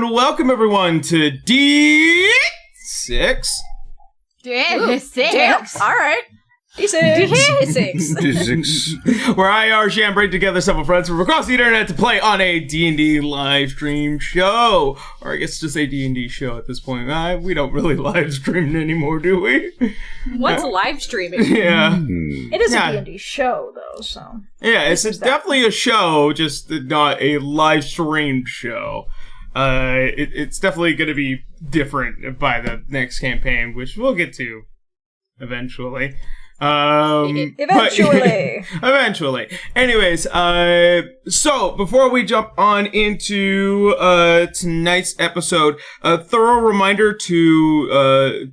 And welcome everyone to D6. D6. All right. D6. Where I, Arshan, bring together several friends from across the internet to play on a D&D live stream show. Or I guess just a D&D show at this point. We don't really live stream anymore, do we? What's live streaming? Yeah. It is a D&D show, though, so... Yeah, it's definitely a show, just not a live streamed show. It's definitely going to be different by the next campaign, which we'll get to eventually. Eventually. Anyways, so before we jump on into tonight's episode, a thorough reminder to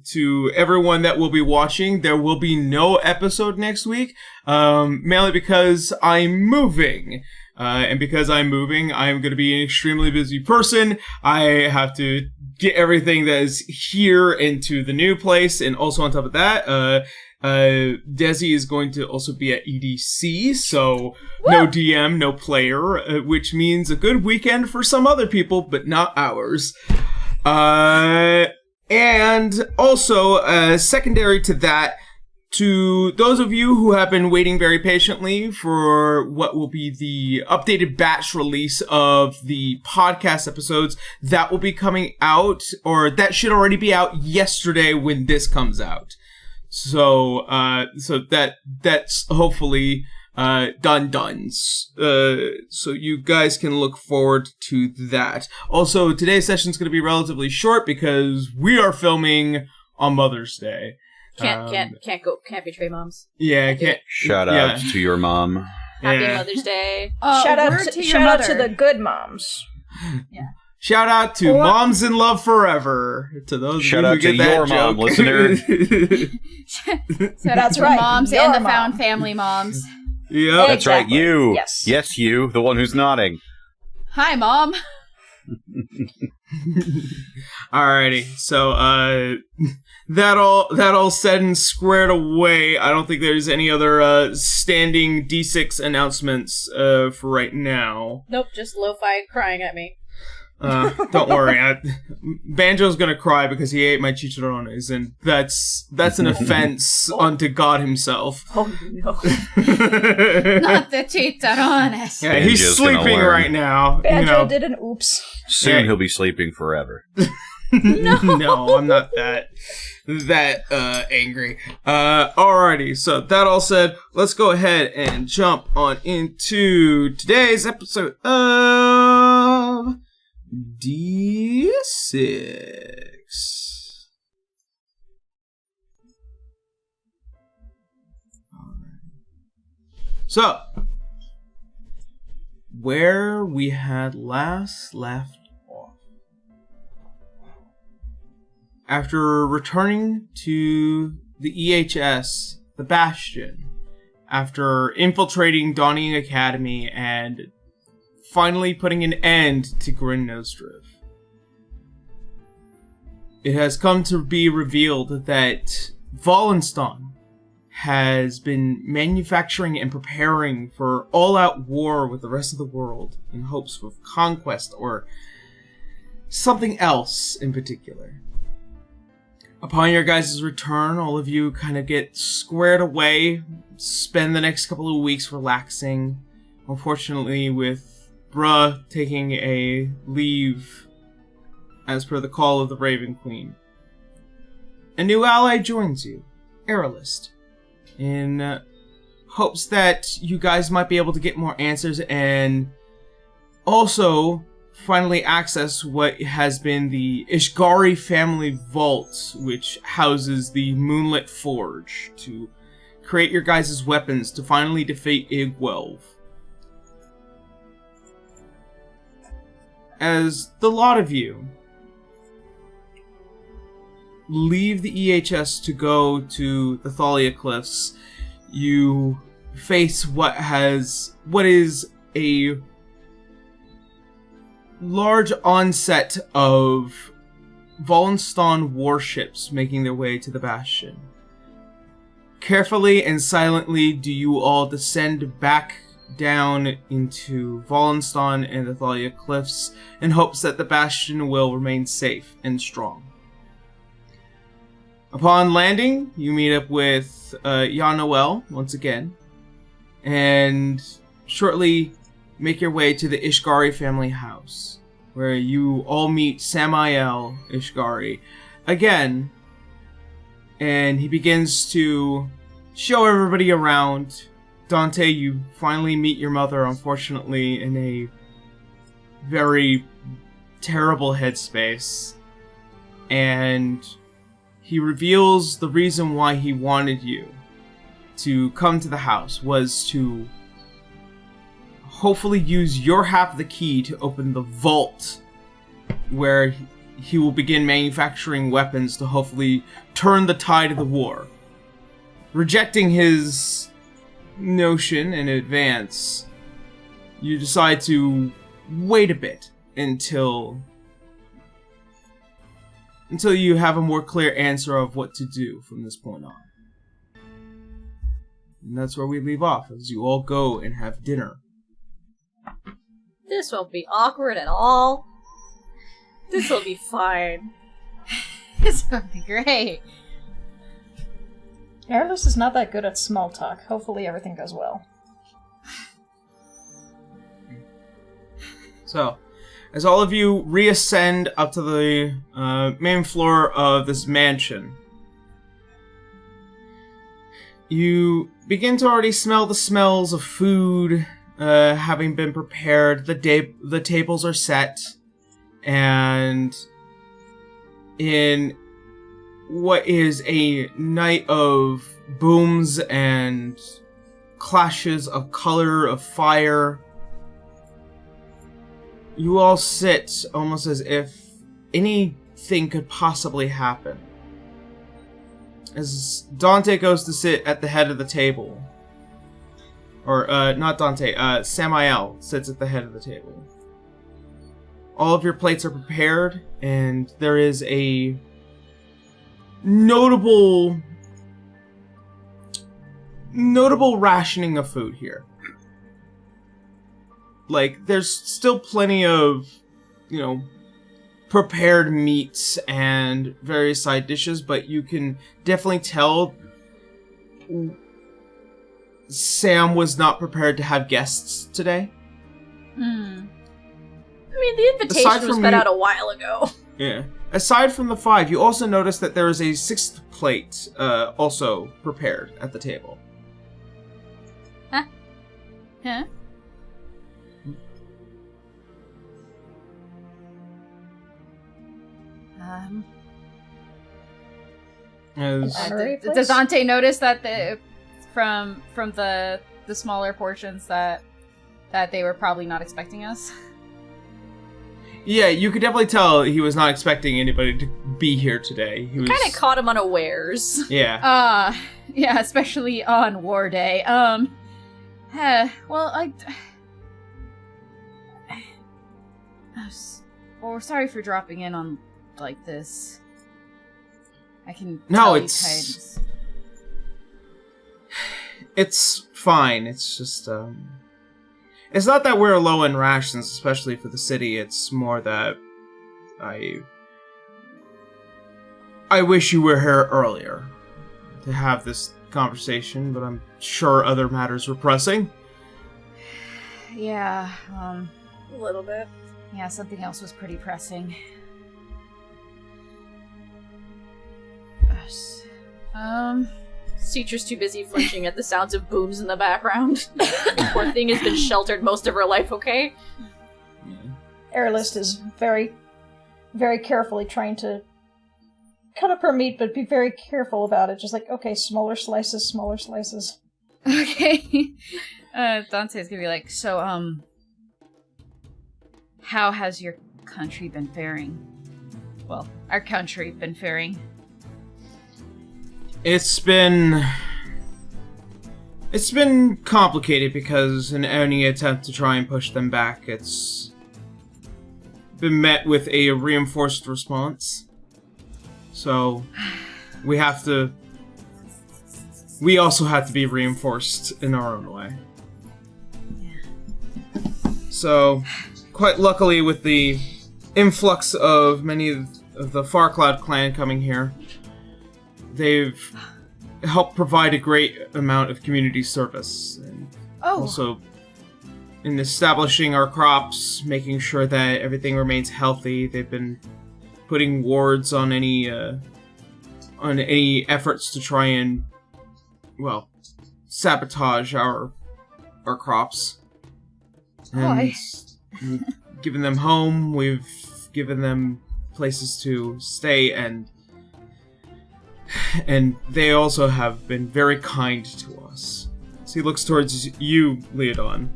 everyone that will be watching, there will be no episode next week, mainly because I'm moving. And because I'm moving, I'm going to be an extremely busy person. I have to get everything that is here into the new place, and also on top of that, Desi is going to also be at EDC, so no DM, no player, which means a good weekend for some other people, but not ours. And also, secondary to that, to those of you who have been waiting very patiently for what will be the updated batch release of the podcast episodes, that will be coming out, or that should already be out yesterday when this comes out. So that's hopefully done. So you guys can look forward to that. Also, today's session is going to be relatively short because we are filming on Mother's Day. Can't betray moms. Yeah, can't. Shout out to your mom. Happy Mother's Day. Shout out to the good moms. Yeah. Shout out to Moms in Love Forever. To those Shout of you out who get to your that mom, joke. listener. So that's right. Moms your and the mom. found family moms. Yep. That's right, you. Yes. Yes, you, the one who's nodding. Hi, Mom. Alrighty, so that all said and squared away. I don't think there's any other standing D6 announcements for right now. Nope, just lo-fi crying at me. Don't worry, Banjo's gonna cry because he ate my chicharrones, and that's an offense unto God himself. Oh no. Not the chicharrones. Yeah, he's Banjo's gonna sleeping learn. right now. Banjo did an oops. Soon he'll be sleeping forever. No, I'm not that angry. Alrighty, so that all said, let's go ahead and jump on into today's episode of D6. So, where we had last left off. After returning to the EHS, the Bastion, after infiltrating Donning Academy and finally putting an end to Grin Nozdriv, it has come to be revealed that Wallenstein has been manufacturing and preparing for all-out war with the rest of the world in hopes of conquest or something else in particular. Upon your guys' return, all of you kind of get squared away, spend the next couple of weeks relaxing. Unfortunately, with Bruh taking a leave as per the call of the Raven Queen, a new ally joins you, Aerolist, in hopes that you guys might be able to get more answers and also finally access what has been the Ishgari family vault, which houses the Moonlit Forge, to create your guys' weapons to finally defeat Igwelv. As the lot of you leave the EHS to go to the Thalia Cliffs, you face what is a large onset of Wallenstein warships making their way to the Bastion. Carefully and silently do you all descend back down into Wallenstein and the Thalia Cliffs in hopes that the Bastion will remain safe and strong. Upon landing, you meet up with Jan Noel once again, and shortly make your way to the Ishgari family house, where you all meet Samael Ishgari again, and he begins to show everybody around. Dante, you finally meet your mother, unfortunately, in a very terrible headspace, and he reveals the reason why he wanted you to come to the house was to hopefully use your half of the key to open the vault where he will begin manufacturing weapons to hopefully turn the tide of the war. Rejecting his notion in advance, you decide to wait a bit until you have a more clear answer of what to do from this point on. And that's where we leave off, as you all go and have dinner. This won't be awkward at all. This will be fine. This will be great. Airless is not that good at small talk. Hopefully everything goes well. So, as all of you reascend up to the main floor of this mansion, you begin to already smell the smells of food having been prepared. The tables are set, and in what is a night of booms and clashes of color, of fire, you all sit almost as if anything could possibly happen. As Dante goes to sit at the head of the table, or not Dante, Samael sits at the head of the table. All of your plates are prepared, and there is a notable rationing of food here. Like, there's still plenty of, prepared meats and various side dishes, but you can definitely tell Sam was not prepared to have guests today. I mean, the invitation was put out a while ago. Yeah. Aside from the 5, you also notice that there is a 6th plate also prepared at the table. Huh? Does Dante notice that from the smaller portions that they were probably not expecting us? Yeah, you could definitely tell he was not expecting anybody to be here today. He was Kind of caught him unawares. Yeah. Yeah, especially on War Day. Well, we're sorry for dropping in on like this. I can tell it's fine. It's just it's not that we're low in rations, especially for the city. It's more that I wish you were here earlier to have this conversation, but I'm sure other matters were pressing. Yeah, a little bit. Yeah, something else was pretty pressing. Cetra's too busy flinching at the sounds of booms in the background. Poor thing has been sheltered most of her life, okay? Airlist is very, very carefully trying to cut up her meat, but be very careful about it. Just like, okay, smaller slices, smaller slices. Okay. Dante's gonna be like, so, how has your country been faring? Well, our country been faring. It's been complicated because in any attempt to try and push them back, it's been met with a reinforced response. So we also have to be reinforced in our own way. So, quite luckily, with the influx of many of the Farcloud clan coming here, they've helped provide a great amount of community service. And also, in establishing our crops, making sure that everything remains healthy, they've been putting wards on any efforts to try and, well, sabotage our crops. And we've given them home, we've given them places to stay, and they also have been very kind to us. So he looks towards you, Leodon.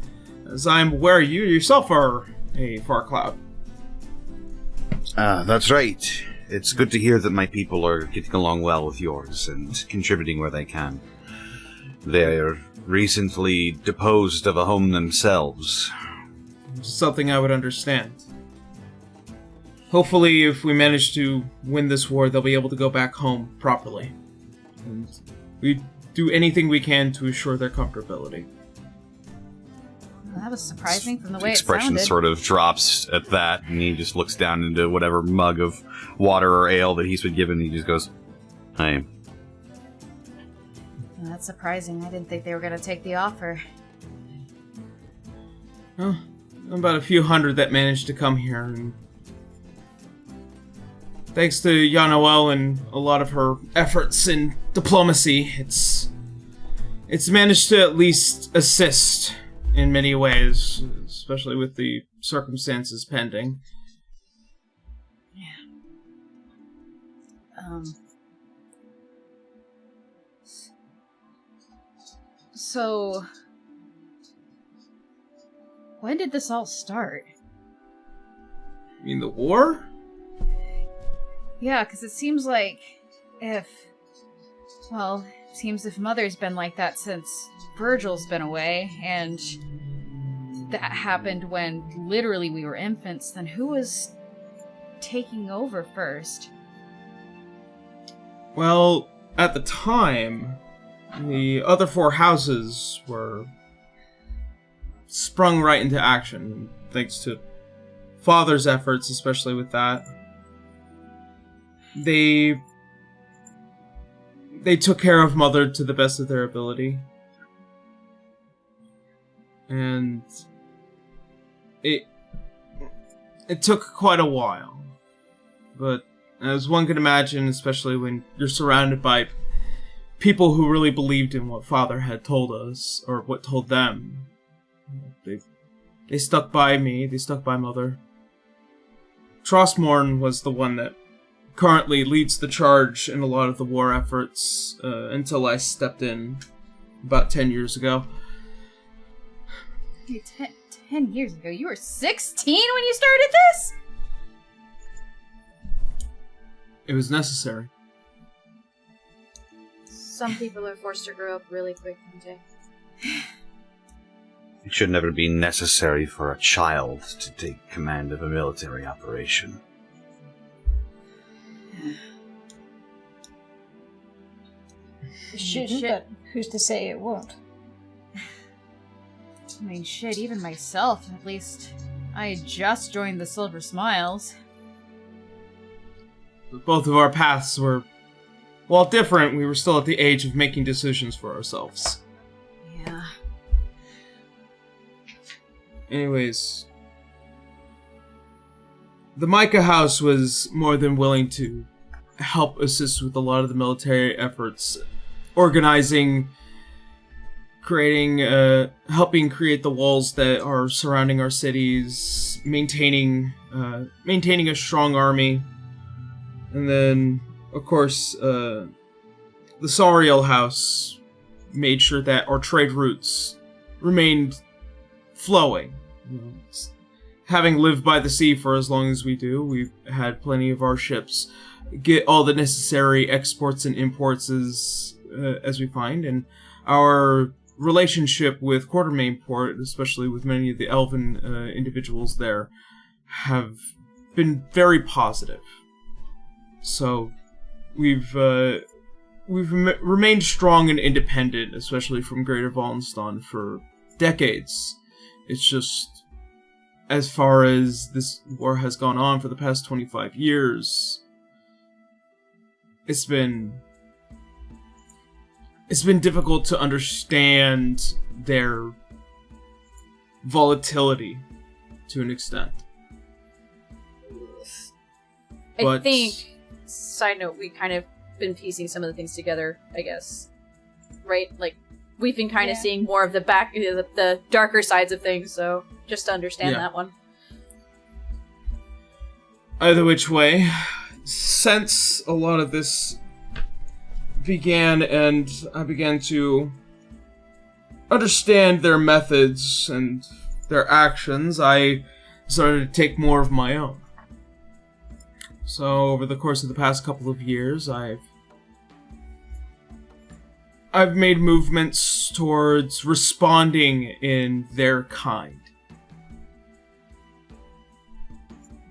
As I'm aware, you yourself are a Farcloud. That's right. It's good to hear that my people are getting along well with yours and contributing where they can. They're recently deposed of a home themselves. Something I would understand. Hopefully, if we manage to win this war, they'll be able to go back home properly. And we do anything we can to assure their comfortability. Well, that was surprising from the way Expression it sounded. sort of drops at that, and he just looks down into whatever mug of water or ale that he's been given, and he just goes, "Hey." Well, that's surprising. I didn't think they were going to take the offer. Well, about a few hundred that managed to come here, and thanks to Yanoel and a lot of her efforts in diplomacy, it's managed to at least assist in many ways, especially with the circumstances pending. Yeah. So, when did this all start? You mean the war? Yeah, because it seems like if Mother's been like that since Virgil's been away, and that happened when literally we were infants, then who was taking over first? Well, at the time, the other four houses were sprung right into action, thanks to Father's efforts, especially with that. They took care of Mother to the best of their ability. And it took quite a while. But as one can imagine, especially when you're surrounded by people who really believed in what Father had told us, or what told them, they stuck by me, they stuck by Mother. Trostmorn was the one that currently leads the charge in a lot of the war efforts, until I stepped in about 10 years ago. 10 years ago? You were 16 when you started this? It was necessary. Some people are forced to grow up really quick, don't they? It should never be necessary for a child to take command of a military operation. It shouldn't, but who's to say it won't? I mean, shit, even myself, at least, I had just joined the Silver Smiles. Both of our paths were, while different, we were still at the age of making decisions for ourselves. Yeah. Anyways, the Micah House was more than willing to help assist with a lot of the military efforts, organizing, creating, helping create the walls that are surrounding our cities, maintaining a strong army, and then, of course, the Sariel House made sure that our trade routes remained flowing. You know, having lived by the sea for as long as we do, we've had plenty of our ships get all the necessary exports and imports as we find, and our relationship with Quartermain Port, especially with many of the elven individuals there, have been very positive. So we've remained strong and independent, especially from Greater Wallenstein, for decades. It's just as far as this war has gone on for the past 25 years, it's been difficult to understand their volatility to an extent. I think, side note, we kind of been piecing some of the things together, I guess. Right? Like, we've been kind of seeing more of the the darker sides of things, so just to understand that one. Either which way, since a lot of this began and I began to understand their methods and their actions, I started to take more of my own. So over the course of the past couple of years, I've made movements towards responding in their kind.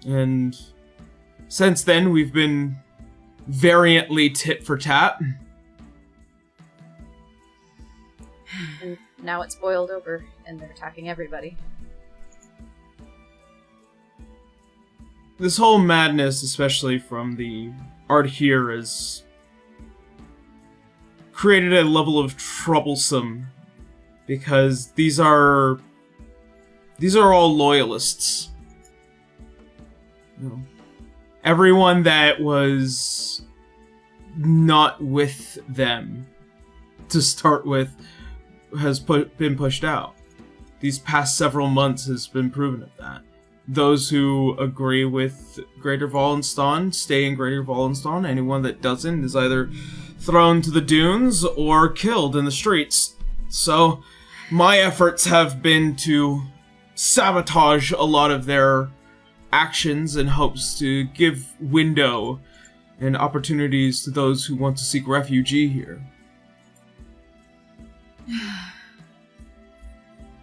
And since then, we've been variantly tit for tat. And now it's boiled over, and they're attacking everybody. This whole madness, especially from the art here, has created a level of troublesome, because these are all loyalists. You know, everyone that was not with them to start with has been pushed out. These past several months has been proven of that. Those who agree with Greater Wallenstein stay in Greater Wallenstein. Anyone that doesn't is either thrown to the dunes or killed in the streets. So my efforts have been to sabotage a lot of their actions in hopes to give window and opportunities to those who want to seek refuge here.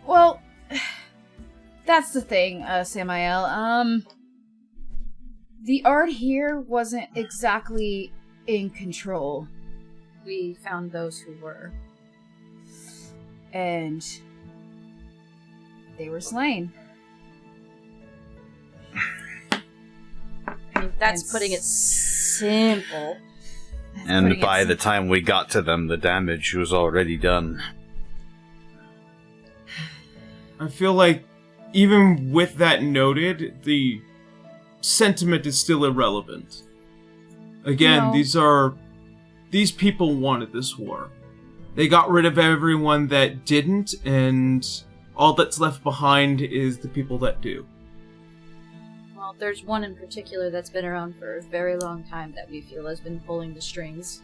Well, that's the thing, Samael. The art here wasn't exactly in control. We found those who were. And they were slain. I mean, that's putting it simple. And by the time we got to them, the damage was already done. I feel like even with that noted, the sentiment is still irrelevant. Again, No. these people wanted this war. They got rid of everyone that didn't, and all that's left behind is the people that do. Well, there's one in particular that's been around for a very long time that we feel has been pulling the strings.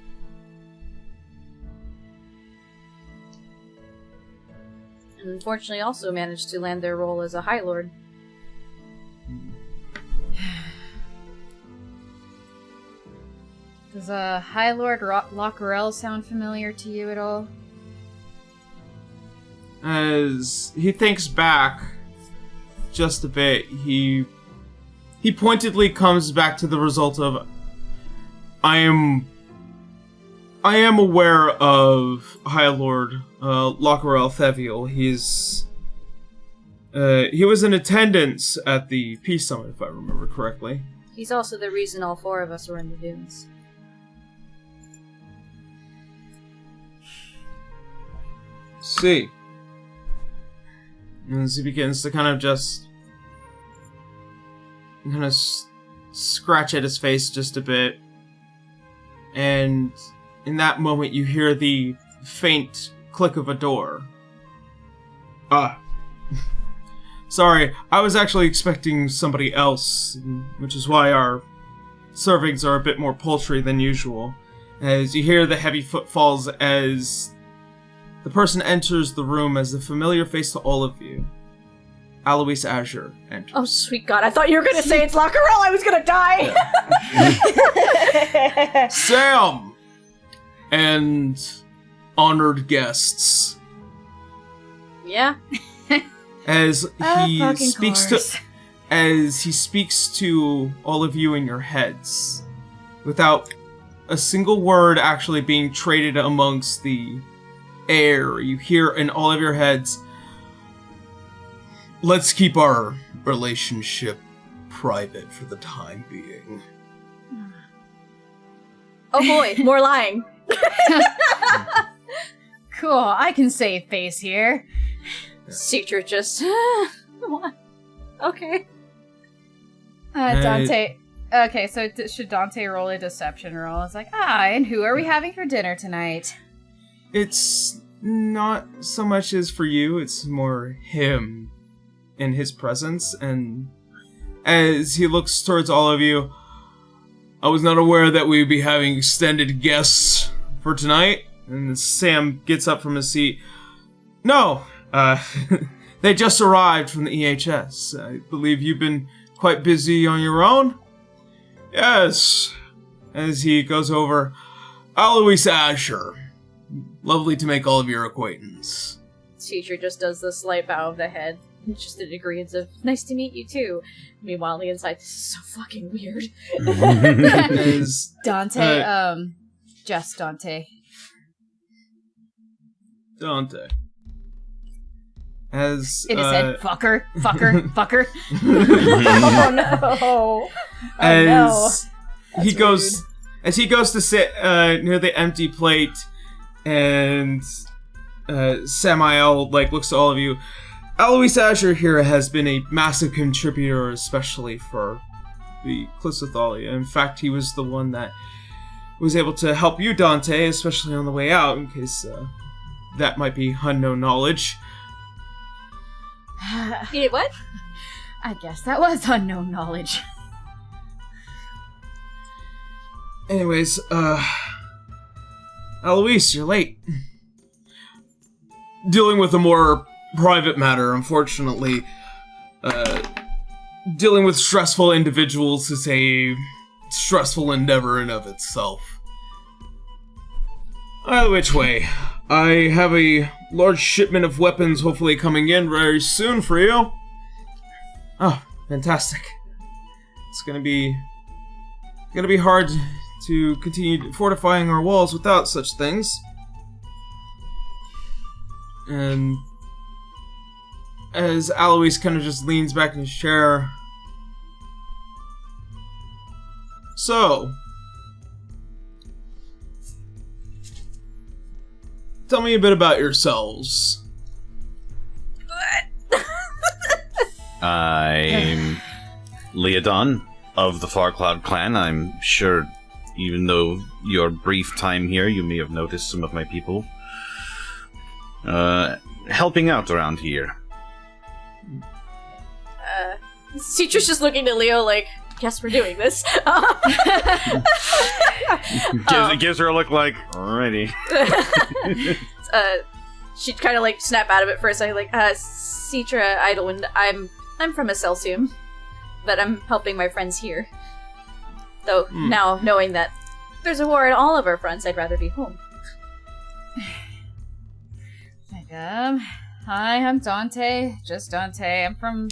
And unfortunately also managed to land their role as a High Lord. Does High Lord Lockerell sound familiar to you at all? As he thinks back just a bit, he pointedly comes back to the result of, I am aware of High Lord Lockerell Theviel. He was in attendance at the Peace Summit, if I remember correctly. He's also the reason all four of us were in the dunes. See. And as he begins to kind of scratch at his face just a bit. And in that moment you hear the faint click of a door. Sorry, I was actually expecting somebody else, which is why our servings are a bit more paltry than usual. As you hear the heavy footfalls as the person enters the room, as the familiar face to all of you, Alois Azure, enters. Oh, sweet God, I thought you were going to say it's Lockerell! I was going to die! Sam! And honored guests. Yeah? As he fucking speaks to all of you in your heads, without a single word actually being traded amongst the air, you hear in all of your heads, let's keep our relationship private for the time being. Oh boy, more lying. Cool, I can save face here. Citra just... okay. Dante... Okay, so should Dante roll a deception roll? It's like, and who are we having for dinner tonight? It's not so much as for you, it's more him in his presence, and as he looks towards all of you, I was not aware that we'd be having extended guests for tonight. And Sam gets up from his seat. No, they just arrived from the EHS. I believe you've been quite busy on your own? Yes. As he goes over, Alois Asher. Lovely to make all of your acquaintance. Teacher just does the slight bow of the head. Just an agreement of, nice to meet you too. Meanwhile, on the inside, this is so fucking weird. Dante, just Dante. Dante. As in his head, fucker. Oh no! As he That's goes, rude. as he goes to sit near the empty plate, and Samael looks to all of you. Alois Asher here has been a massive contributor, especially for the Clisothalia. In fact, he was the one that was able to help you, Dante, especially on the way out, in case that might be unknown knowledge. You did what? I guess that was unknown knowledge. Anyways, Alois, you're late. Dealing with a more private matter, unfortunately. Dealing with stressful individuals is a stressful endeavor in of itself. Either which way, I have a large shipment of weapons hopefully coming in very soon for you. Oh, fantastic. It's gonna be hard to continue fortifying our walls without such things. And as Alois kind of just leans back in his chair. So, tell me a bit about yourselves. I'm Leodon of the Farcloud clan. I'm sure, even though your brief time here, you may have noticed some of my people helping out around here. Teacher's just looking to Leo like, guess we're doing this. Gives her a look like, alrighty. She'd kind of snap out of it for a second, Citra Idlewind, I'm from Excelsium, but I'm helping my friends here. Though now, knowing that there's a war at all of our fronts, I'd rather be home. Hi, I'm Dante. Just Dante. I'm from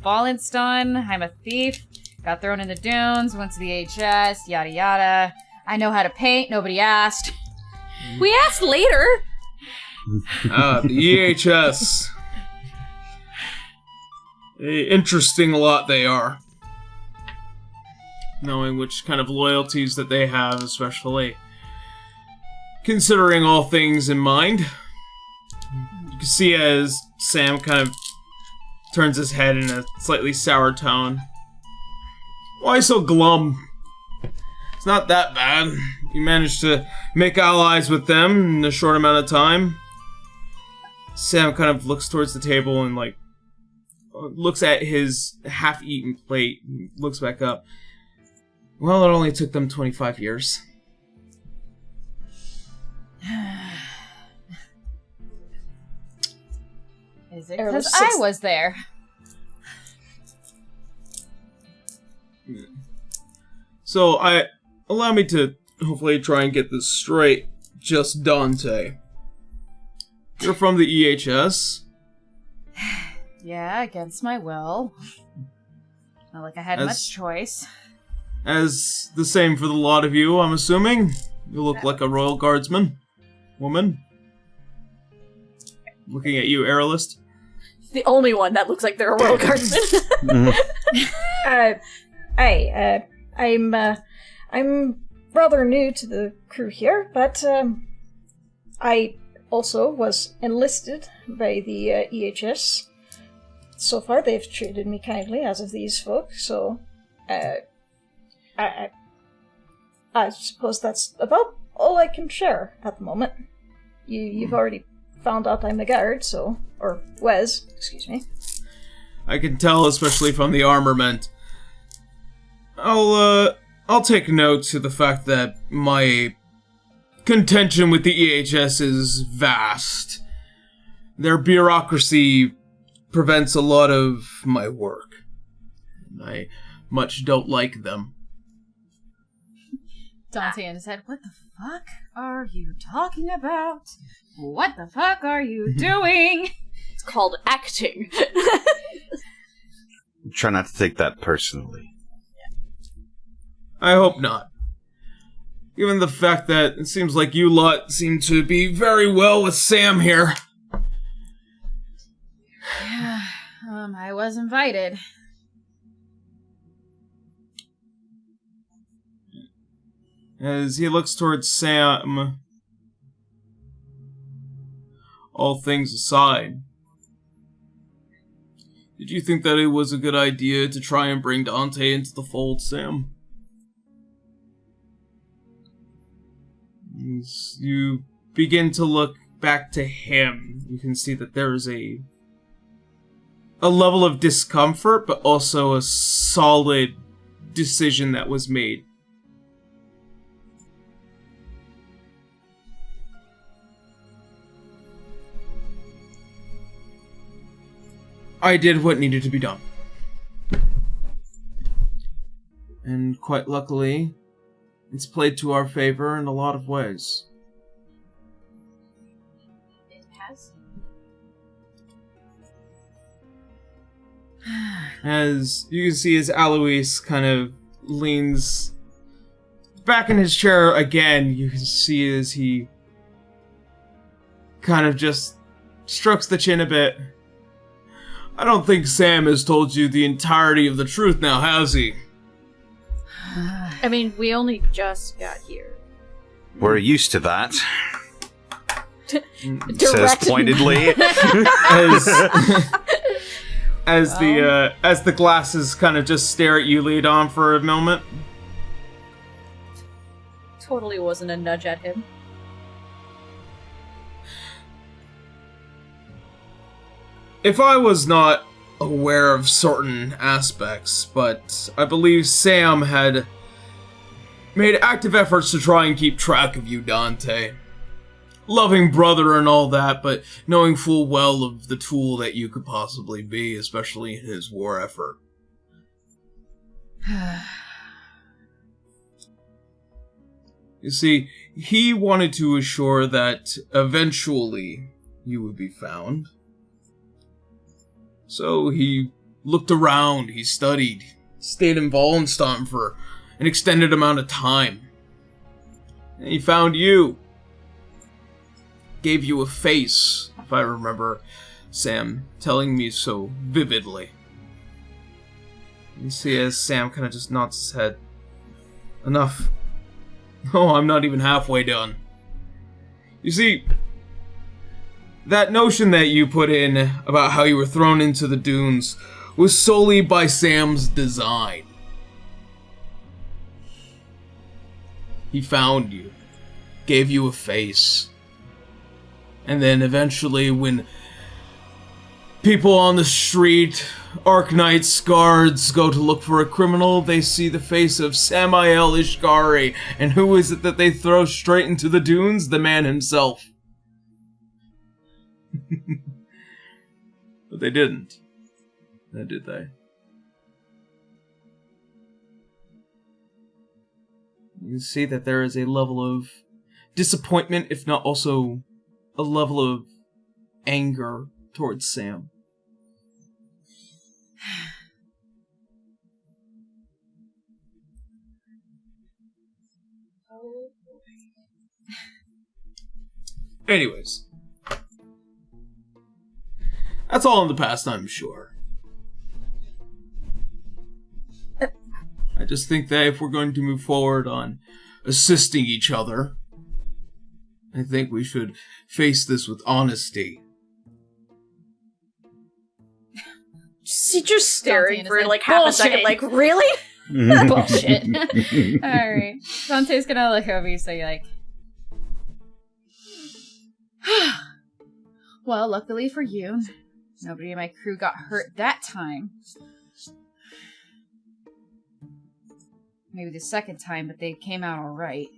Wallenstein. I'm a thief. Got thrown in the dunes, went to the HS, yada yada. I know how to paint, nobody asked. We asked later! The EHS. Interesting lot they are. Knowing which kind of loyalties that they have, especially considering all things in mind. You can see as Sam kind of turns his head in a slightly sour tone. Why so glum? It's not that bad. You managed to make allies with them in a short amount of time. Sam kind of looks towards the table and looks at his half-eaten plate and looks back up. Well, it only took them 25 years. Is it because I was there? So, allow me to hopefully try and get this straight. Just Dante. You're from the EHS? Yeah, against my will. Not like I had much choice. As the same for the lot of you, I'm assuming? You look like a royal guardsman. Woman? Looking at you, Aerolist. the only one that looks like they're a royal guardsman. I'm rather new to the crew here, but I also was enlisted by the EHS. So far, they've treated me kindly, as of these folk. So, I suppose that's about all I can share at the moment. You've already found out I'm a guard, so... Or was, excuse me. I can tell, especially from the armament. I'll take note to the fact that my contention with the EHS is vast. Their bureaucracy prevents a lot of my work. And I much don't like them. Dante in his head, what the fuck are you talking about? What the fuck are you doing? It's called acting. Try not to take that personally. I hope not. Given the fact that it seems like you lot seem to be very well with Sam here. Yeah, I was invited. As he looks towards Sam, all things aside, did you think that it was a good idea to try and bring Dante into the fold, Sam? As you begin to look back to him, you can see that there is a level of discomfort, but also a solid decision that was made. I did what needed to be done. And quite luckily, it's played to our favor in a lot of ways. It has. As you can see, as Alois kind of leans back in his chair again, you can see as he kind of just strokes the chin a bit. I don't think Sam has told you the entirety of the truth now, has he? I mean, we only just got here. We're used to that. Direct. Says pointedly. As the glasses kind of just stare at you, Leodon, for a moment. Totally wasn't a nudge at him. If I was not aware of certain aspects, but I believe Sam had made active efforts to try and keep track of you, Dante. Loving brother and all that, but knowing full well of the tool that you could possibly be, especially in his war effort. You see, he wanted to assure that eventually you would be found. So he looked around, he studied, stayed in Wallenstein for an extended amount of time. And he found you. Gave you a face, if I remember Sam telling me so vividly. You see as Sam kind of just nods his head. Enough. Oh, I'm not even halfway done. You see, that notion that you put in about how you were thrown into the dunes was solely by Sam's design. He found you, gave you a face, and then eventually when people on the street, Arknights, guards, go to look for a criminal, they see the face of Samael Ishgari, and who is it that they throw straight into the dunes? The man himself. But they didn't. Now, did they? You see that there is a level of disappointment, if not also a level of anger towards Sam. Anyways. That's all in the past, I'm sure. I just think that if we're going to move forward on assisting each other, I think we should face this with honesty. Citra's staring for like half a second, like, really? Bullshit. Alright. Dante's gonna look over you, so you're like... Well, luckily for you, nobody in my crew got hurt that time. Maybe the second time, but they came out alright.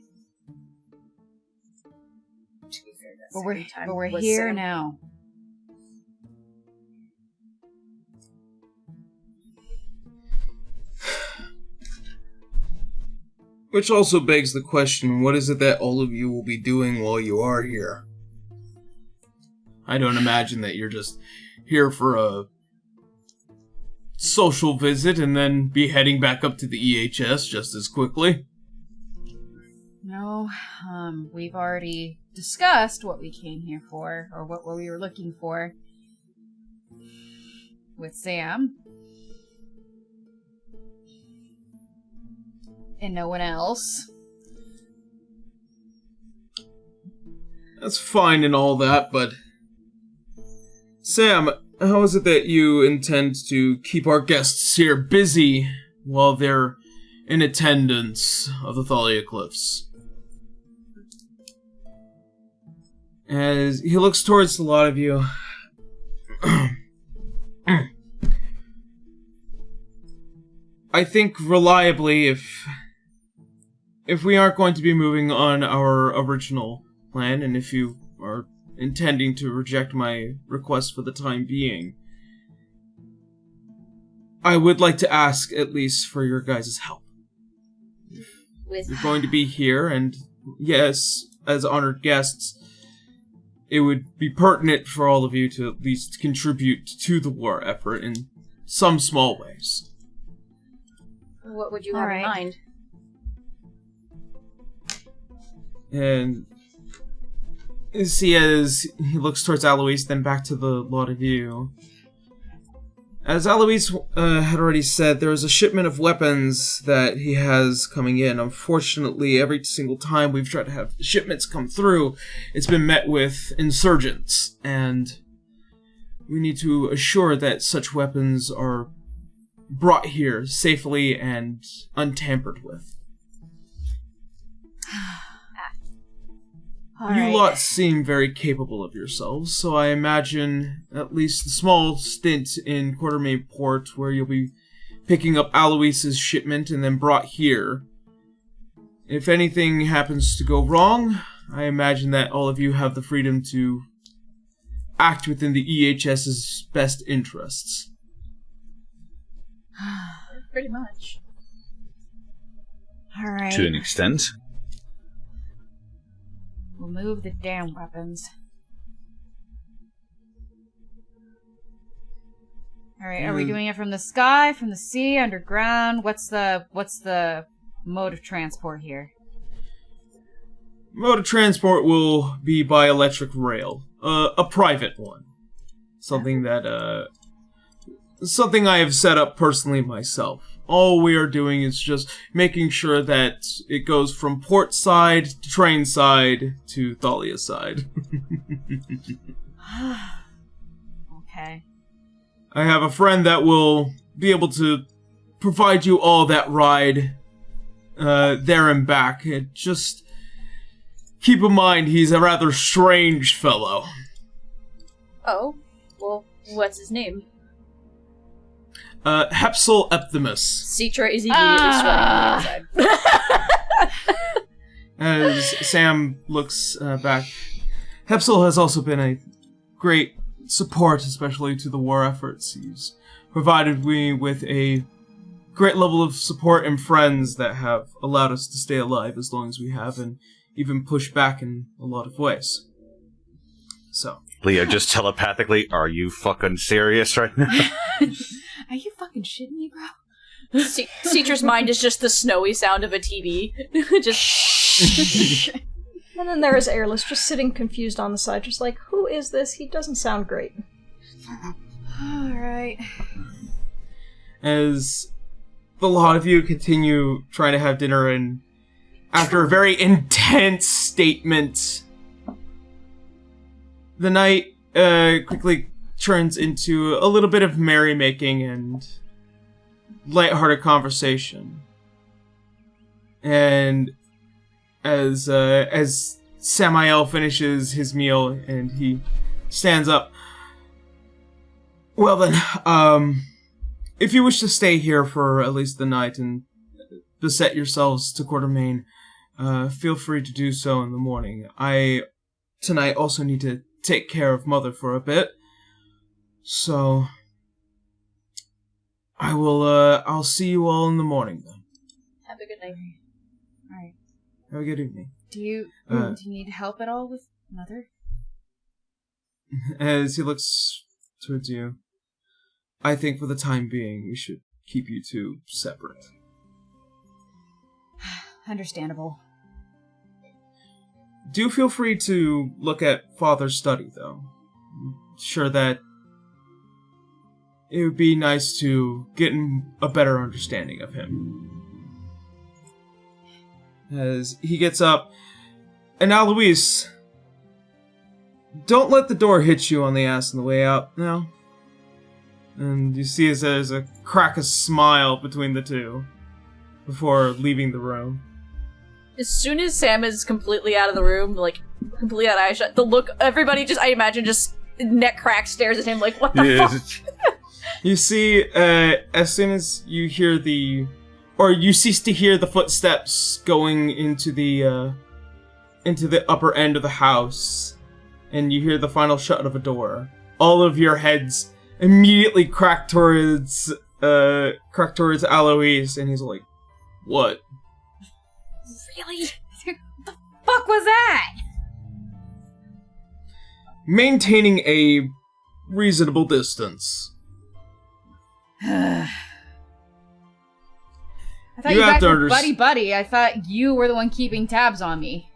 But we're here now. Which also begs the question, what is it that all of you will be doing while you are here? I don't imagine that you're just here for a social visit and then be heading back up to the EHS just as quickly. No, we've already discussed what we came here for, or what we were looking for with Sam. And no one else. That's fine and all that, but... Sam, how is it that you intend to keep our guests here busy while they're in attendance of the Thalia Cliffs? As he looks towards a lot of you... I think reliably, if we aren't going to be moving on our original plan, and if you are intending to reject my request for the time being, I would like to ask at least for your guys' help. You're going to be here, and yes, as honored guests, it would be pertinent for all of you to at least contribute to the war effort in some small ways. What would you have in mind? And see, as he looks towards Alois, then back to the lot of you. As Alois had already said, there is a shipment of weapons that he has coming in. Unfortunately, every single time we've tried to have shipments come through, it's been met with insurgents, and we need to assure that such weapons are brought here safely and untampered with. You lot seem very capable of yourselves, so I imagine at least a small stint in Quartermain Port where you'll be picking up Alois's shipment and then brought here. If anything happens to go wrong, I imagine that all of you have the freedom to act within the EHS's best interests. Pretty much. Alright. To an extent. We'll move the damn weapons. Alright, are we doing it from the sky, from the sea, underground? What's the mode of transport here? Mode of transport will be by electric rail. A private one. Something that, something I have set up personally myself. All we are doing is just making sure that it goes from port side to train side to Thalia side. Okay. I have a friend that will be able to provide you all that ride there and back. Just keep in mind he's a rather strange fellow. Oh, well, what's his name? Hepsel Eptimus. Citra is immediately sweating on the inside. As Sam looks back, Hepsel has also been a great support, especially to the war efforts. He's provided me with a great level of support and friends that have allowed us to stay alive as long as we have, and even push back in a lot of ways. So. Leo, just telepathically, are you fucking serious right now? Are you fucking shitting me, bro? Citra's mind is just the snowy sound of a TV. Just. And then there is Airless, just sitting confused on the side, just like, who is this? He doesn't sound great. Alright. As the lot of you continue trying to have dinner, and after a very intense statement, the night quickly turns into a little bit of merrymaking and lighthearted conversation. And as Samael finishes his meal and he stands up, well then, if you wish to stay here for at least the night and beset yourselves to Quartermain, feel free to do so in the morning. I, tonight, also need to take care of Mother for a bit. So, I'll see you all in the morning then. Have a good night. Alright. Have a good evening. Do you need help at all with Mother? As he looks towards you, I think for the time being, we should keep you two separate. Understandable. Do feel free to look at Father's study, though. I'm sure that it would be nice to get a better understanding of him. As he gets up, and now, Luis, don't let the door hit you on the ass on the way out, now. And you see as there's a crack of smile between the two before leaving the room. As soon as Sam is completely out of the room, like, completely out of eye shut, the look, everybody just, I imagine, just neck crack stares at him like, what the fuck? You see, as soon as you hear or you cease to hear the footsteps going into the upper end of the house, and you hear the final shut of a door, all of your heads immediately crack towards Alois, and he's like, what? Really? What the fuck was that? Maintaining a reasonable distance. I thought you guys were buddy-buddy. I thought you were the one keeping tabs on me.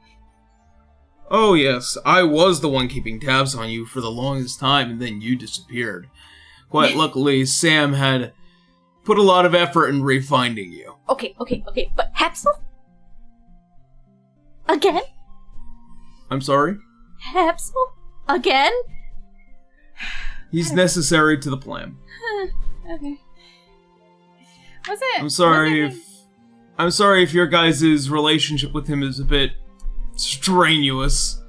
Oh yes, I was the one keeping tabs on you for the longest time, and then you disappeared. Quite luckily, Sam had put a lot of effort in refinding you. Okay, but Hapsel? Again? I'm sorry? Hapsel? Again? He's necessary to the plan. Okay. Was it? I'm sorry if your guys' relationship with him is a bit strenuous.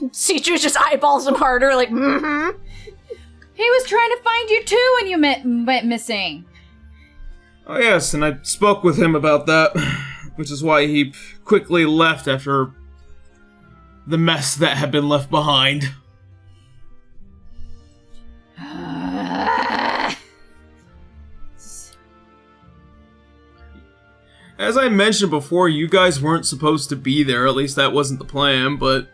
Citra just eyeballs him harder, like, mm-hmm. He was trying to find you too when you went missing. Oh yes, and I spoke with him about that, which is why he quickly left after the mess that had been left behind. As I mentioned before, you guys weren't supposed to be there, at least that wasn't the plan, but,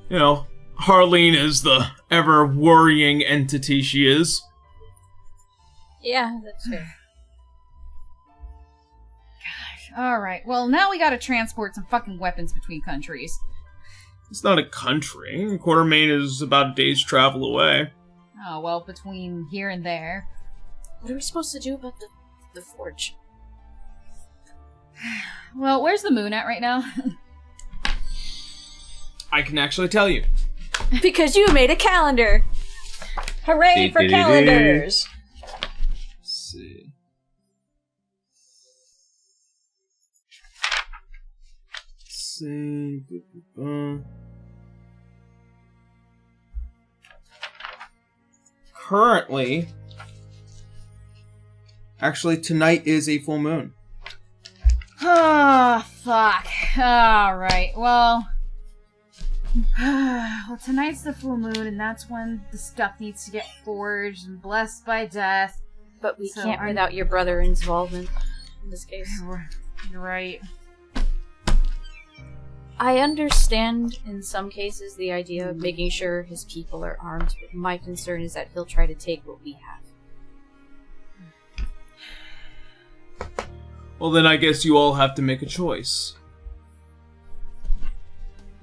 you know, Harleen is the ever-worrying entity she is. Yeah, that's fair. Gosh, alright, well now we gotta transport some fucking weapons between countries. It's not a country. Quartermain is about a day's travel away. Oh, well, between here and there. What are we supposed to do about the forge? Well, where's the moon at right now? I can actually tell you. Because you made a calendar! Hooray for calendars! Let's see. Currently, actually, tonight is a full moon. Oh, fuck. Alright, well... well, tonight's the full moon, and that's when the stuff needs to get forged and blessed by death. But we can't without your brother's involvement, in this case. You're right. I understand, in some cases, the idea of making sure his people are armed, but my concern is that he'll try to take what we have. Well, then I guess you all have to make a choice.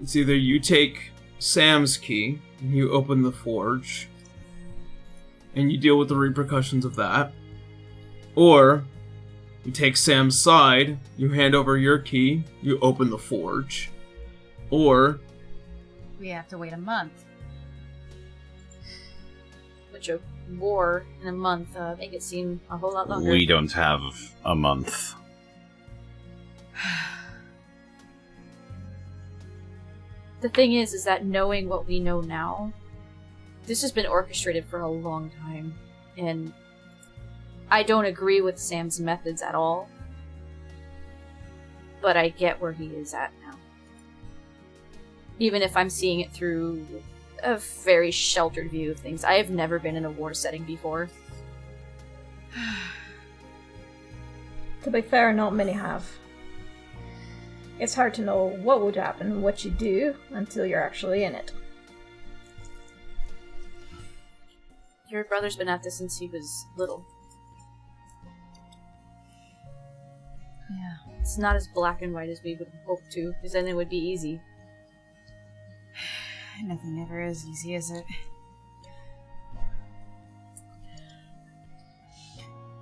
It's either you take Sam's key, and you open the forge, and you deal with the repercussions of that. Or you take Sam's side, you hand over your key, you open the forge. Or we have to wait a month. Which a war in a month make it seem a whole lot longer. We don't have a month. The thing is that knowing what we know now, this has been orchestrated for a long time, and I don't agree with Sam's methods at all, but I get where he is at now. Even if I'm seeing it through a very sheltered view of things. I have never been in a war setting before. To be fair, not many have. It's hard to know what would happen, what you do, until you're actually in it. Your brother's been at this since he was little. Yeah. It's not as black and white as we would hope to, because then it would be easy. Nothing ever is easy, is it?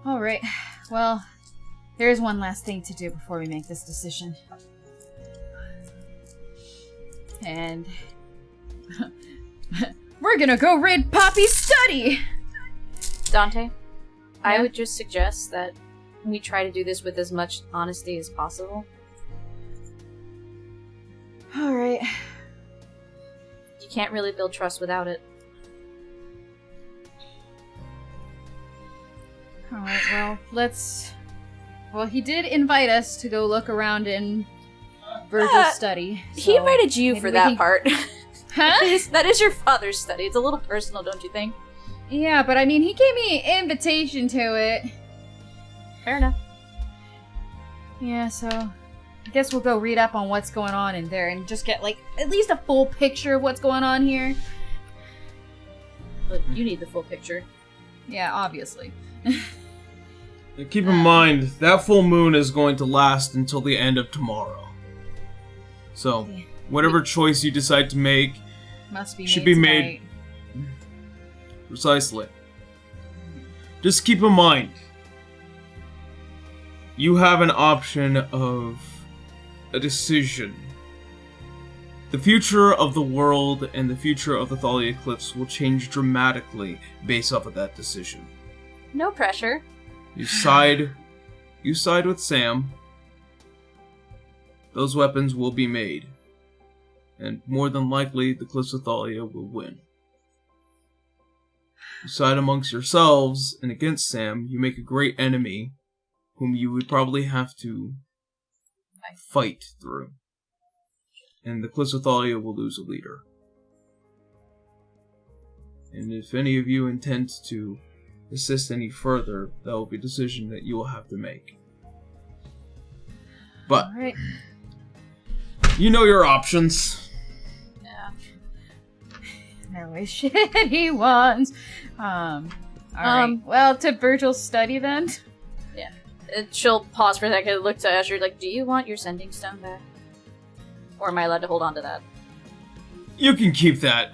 Alright, well, there's one last thing to do before we make this decision. And we're gonna go raid Poppy's study! Dante, I would just suggest that we try to do this with as much honesty as possible. Alright. You can't really build trust without it. Alright, well, Well, he did invite us to go look around in Virgil's study. So he invited you for that part. Huh? That is your father's study. It's a little personal, don't you think? Yeah, but I mean, he gave me an invitation to it. Fair enough. Yeah, so I guess we'll go read up on what's going on in there and just get, like, at least a full picture of what's going on here. But you need the full picture. Yeah, obviously. Keep in mind, that full moon is going to last until the end of tomorrow. So, whatever choice you decide to make should be made precisely. Just keep in mind, you have an option of a decision. The future of the world and the future of the Thalia Cliffs will change dramatically based off of that decision. No pressure. You side with Sam. Those weapons will be made. And more than likely, the Cliffs of Thalia will win. You side amongst yourselves and against Sam, you make a great enemy whom you would probably have to fight through. And the Cliffs of Thalia will lose a leader. And if any of you intend to assist any further, that will be a decision that you will have to make. But, Alright. You know your options. Yeah. No shitty ones. Alright. Well, to Virgil's study then? Yeah. She'll pause for a second, look to Asher, like, do you want your sending stone back? Or am I allowed to hold on to that? You can keep that.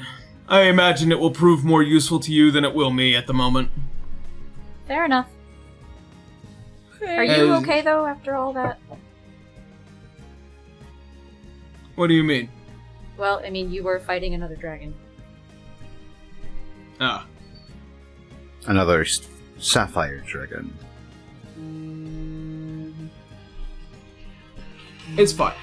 I imagine it will prove more useful to you than it will me at the moment. Fair enough. Are you okay, though, after all that? What do you mean? Well, I mean, you were fighting another dragon. Ah. Another sapphire dragon. It's fine.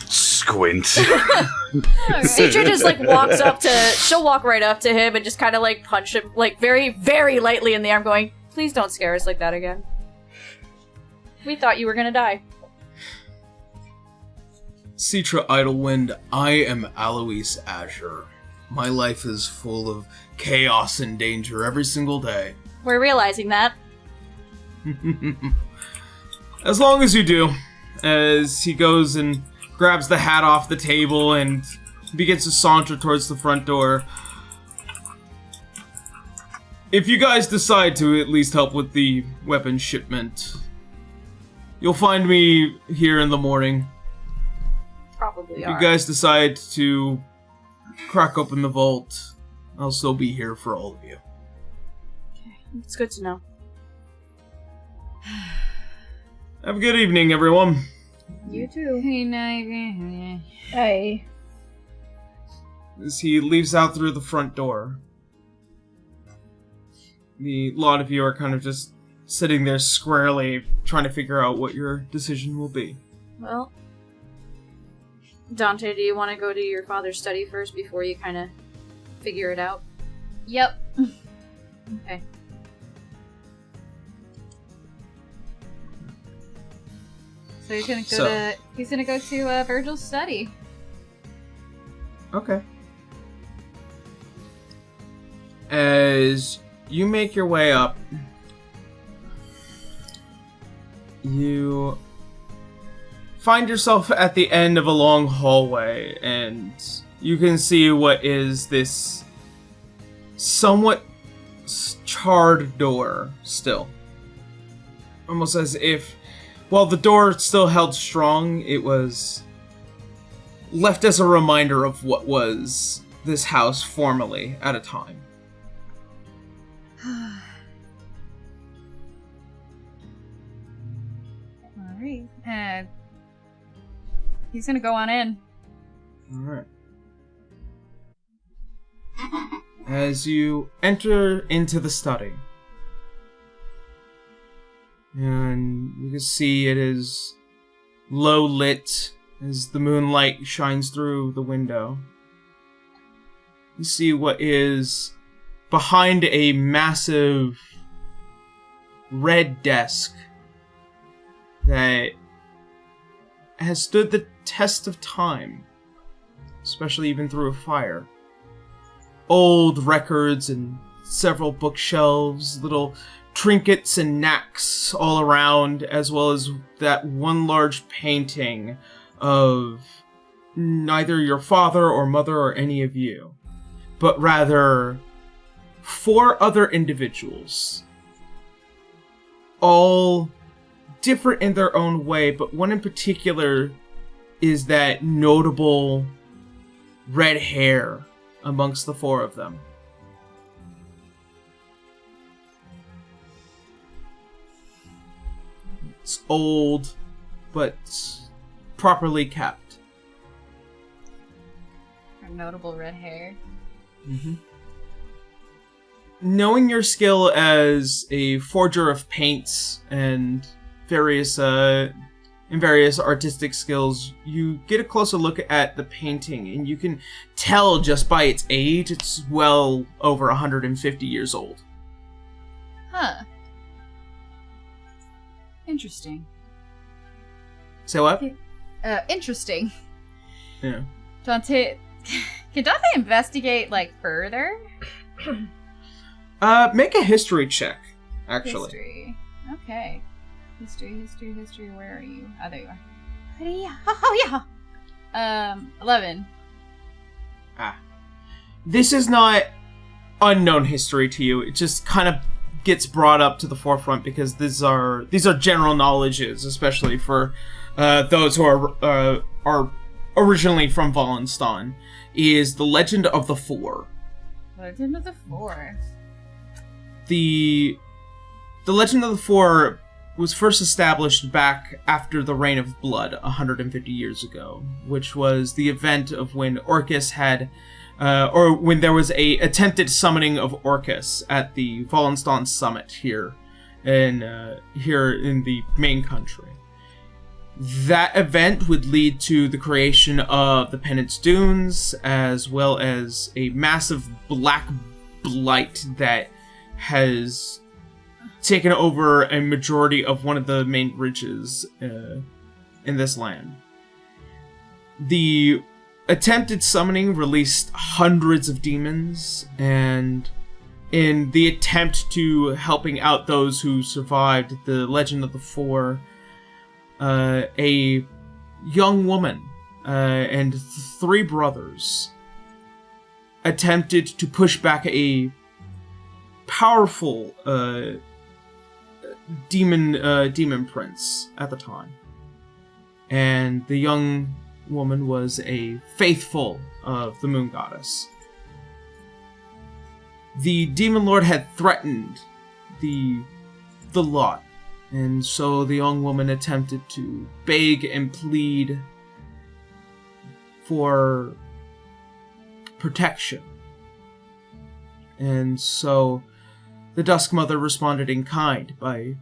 Squint. Citra just, like, walks up to... She'll walk right up to him and just kind of, like, punch him, like, very, very lightly in the arm, going, please don't scare us like that again. We thought you were gonna die. Citra Idlewind, I am Alois Azure. My life is full of chaos and danger every single day. We're realizing that. As long as you do. As he goes and grabs the hat off the table and begins to saunter towards the front door. If you guys decide to at least help with the weapon shipment, you'll find me here in the morning. Probably If are. you guys decide to crack open the vault, I'll still be here for all of you. It's good to know. Have a good evening, everyone. You too. Hey. As he leaves out through the front door, the lot of you are kind of just sitting there squarely, trying to figure out what your decision will be. Well, Dante, do you want to go to your father's study first before you kind of figure it out? Yep. Okay. So he's gonna go to Virgil's study. Okay. As you make your way up, you find yourself at the end of a long hallway, and you can see what is this somewhat charred door still. Almost as if, while the door still held strong, it was left as a reminder of what was this house formerly at a time. Alright. He's gonna go on in. Alright. As you enter into the study, and you can see it is low lit as the moonlight shines through the window. You see what is behind a massive red desk that has stood the test of time, especially even through a fire. Old records and several bookshelves, little trinkets and knacks all around, as well as that one large painting of neither your father or mother or any of you, but rather 4 other individuals, all different in their own way, but one in particular is that notable red hair amongst the 4 of them. It's old, but properly kept. Her notable red hair. Mm-hmm. Knowing your skill as a forger of paints and various artistic skills, you get a closer look at the painting, and you can tell just by its age, it's well over 150 years old. Huh. Interesting. Say what? Interesting. Yeah. Dante, can Dante investigate, further? Make a history check, actually. History. Okay. History. Where are you? Oh, there you are. Oh, yeah. 11. This is not unknown history to you. It just kind of gets brought up to the forefront because these are general knowledges, especially for those who are originally from Wallenstein. Is the Legend of the Four. Legend of the Four. The Legend of the Four was first established back after the Reign of Blood 150 years ago, which was the event of when Orcus had, or when there was a attempted summoning of Orcus at the Wallenstein summit here in the main country. That event would lead to the creation of the Penance Dunes, as well as a massive black blight that has taken over a majority of one of the main ridges in this land. The attempted summoning released hundreds of demons, and in the attempt to helping out those who survived the Legend of the Four, a young woman and 3 brothers attempted to push back a powerful demon prince at the time, and the young woman was a faithful of the moon goddess. the Demon Lord had threatened the lot, and so the young woman attempted to beg and plead for protection. And so the Dusk Mother responded in kind by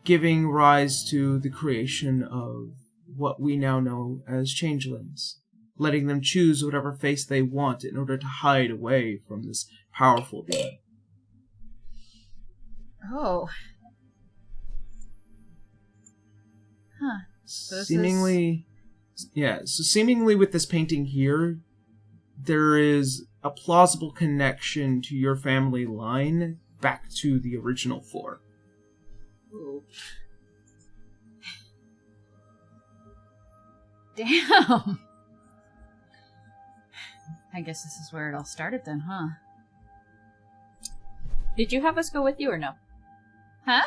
giving rise to the creation of what we now know as changelings, letting them choose whatever face they want in order to hide away from this powerful being. Oh. Huh. So seemingly with this painting here, there is a plausible connection to your family line back to the original four. Ooh. Damn. I guess this is where it all started then, huh? Did you have us go with you or no? Huh?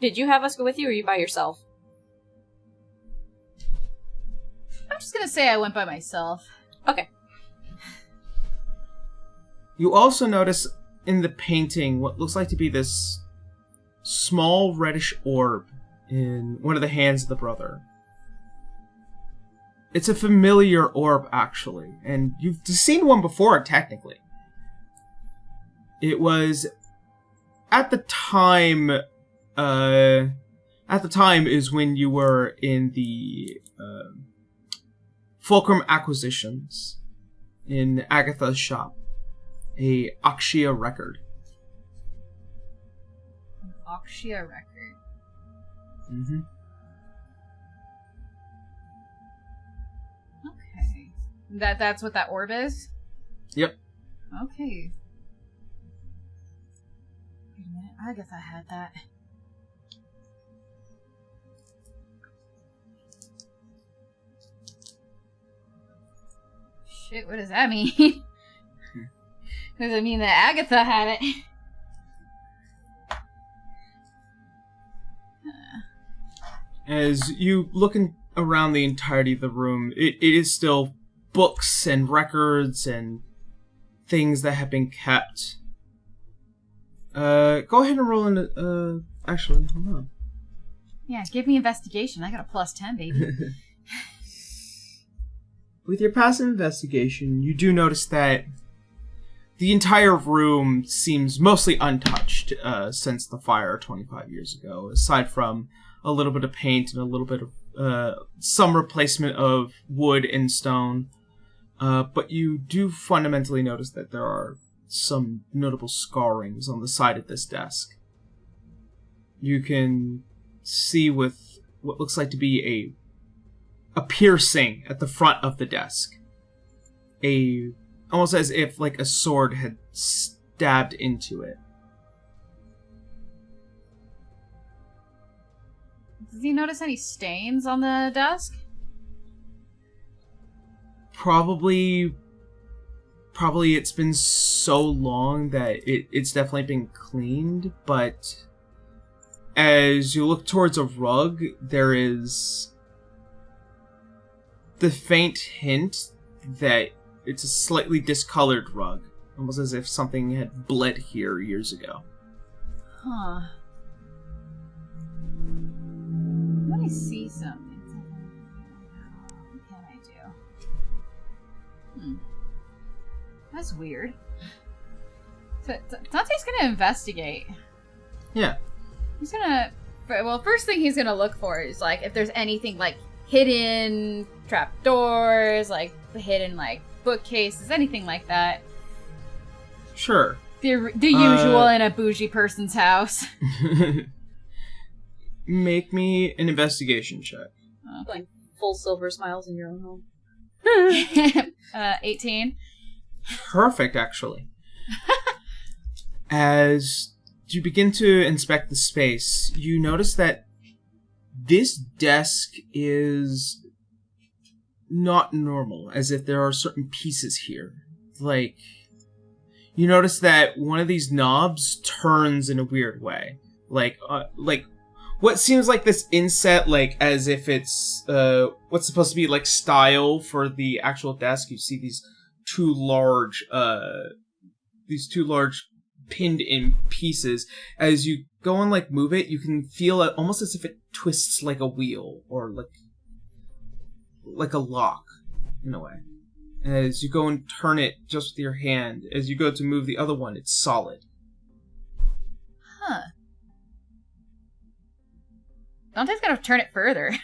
Did you have us go with you or are you by yourself? I'm just gonna say I went by myself. Okay. You also notice in the painting what looks like to be this small reddish orb in one of the hands of the brother. It's a familiar orb, actually, and you've seen one before, technically. It was at the time is when you were in the Fulcrum Acquisitions in Agatha's shop. A Akshia record. An Akshia record. Mm-hmm. Okay. That's what that orb is? Yep. Okay. Wait a minute, Agatha had that. Shit, what does that mean? Does it mean that Agatha had it? As you look around the entirety of the room, it is still books and records and things that have been kept. Go ahead and roll in. Actually, hold on. Yeah, give me investigation. I got a +10, baby. With your passive investigation, you do notice that the entire room seems mostly untouched since the fire 25 years ago, aside from a little bit of paint and a little bit of some replacement of wood and stone. But you do fundamentally notice that there are some notable scarrings on the side of this desk. You can see with what looks like to be a piercing at the front of the desk. Almost as if like a sword had stabbed into it. Does he notice any stains on the desk? Probably it's been so long that it's definitely been cleaned, but as you look towards a rug, there is the faint hint that it's a slightly discolored rug, almost as if something had bled here years ago. Huh. Let me see something. What can I do? That's weird. Dante's gonna investigate. Yeah. He's gonna... Well, first thing he's gonna look for is, like, if there's anything, like, hidden trapdoors, like, hidden, like, bookcases, anything like that. Sure. The usual in a bougie person's house. Make me an investigation check. Okay. Like full silver smiles in your own home. 18. Perfect, actually. As you begin to inspect the space, you notice that this desk is not normal, as if there are certain pieces here. Like, you notice that one of these knobs turns in a weird way. Like what seems like this inset, like as if it's what's supposed to be like style for the actual desk. You see these two large pinned in pieces. As you go and like move it, you can feel it almost as if it twists like a wheel or like a lock in a way. As you go and turn it just with your hand, as you go to move the other one, it's solid. Huh. Dante's gonna turn it further.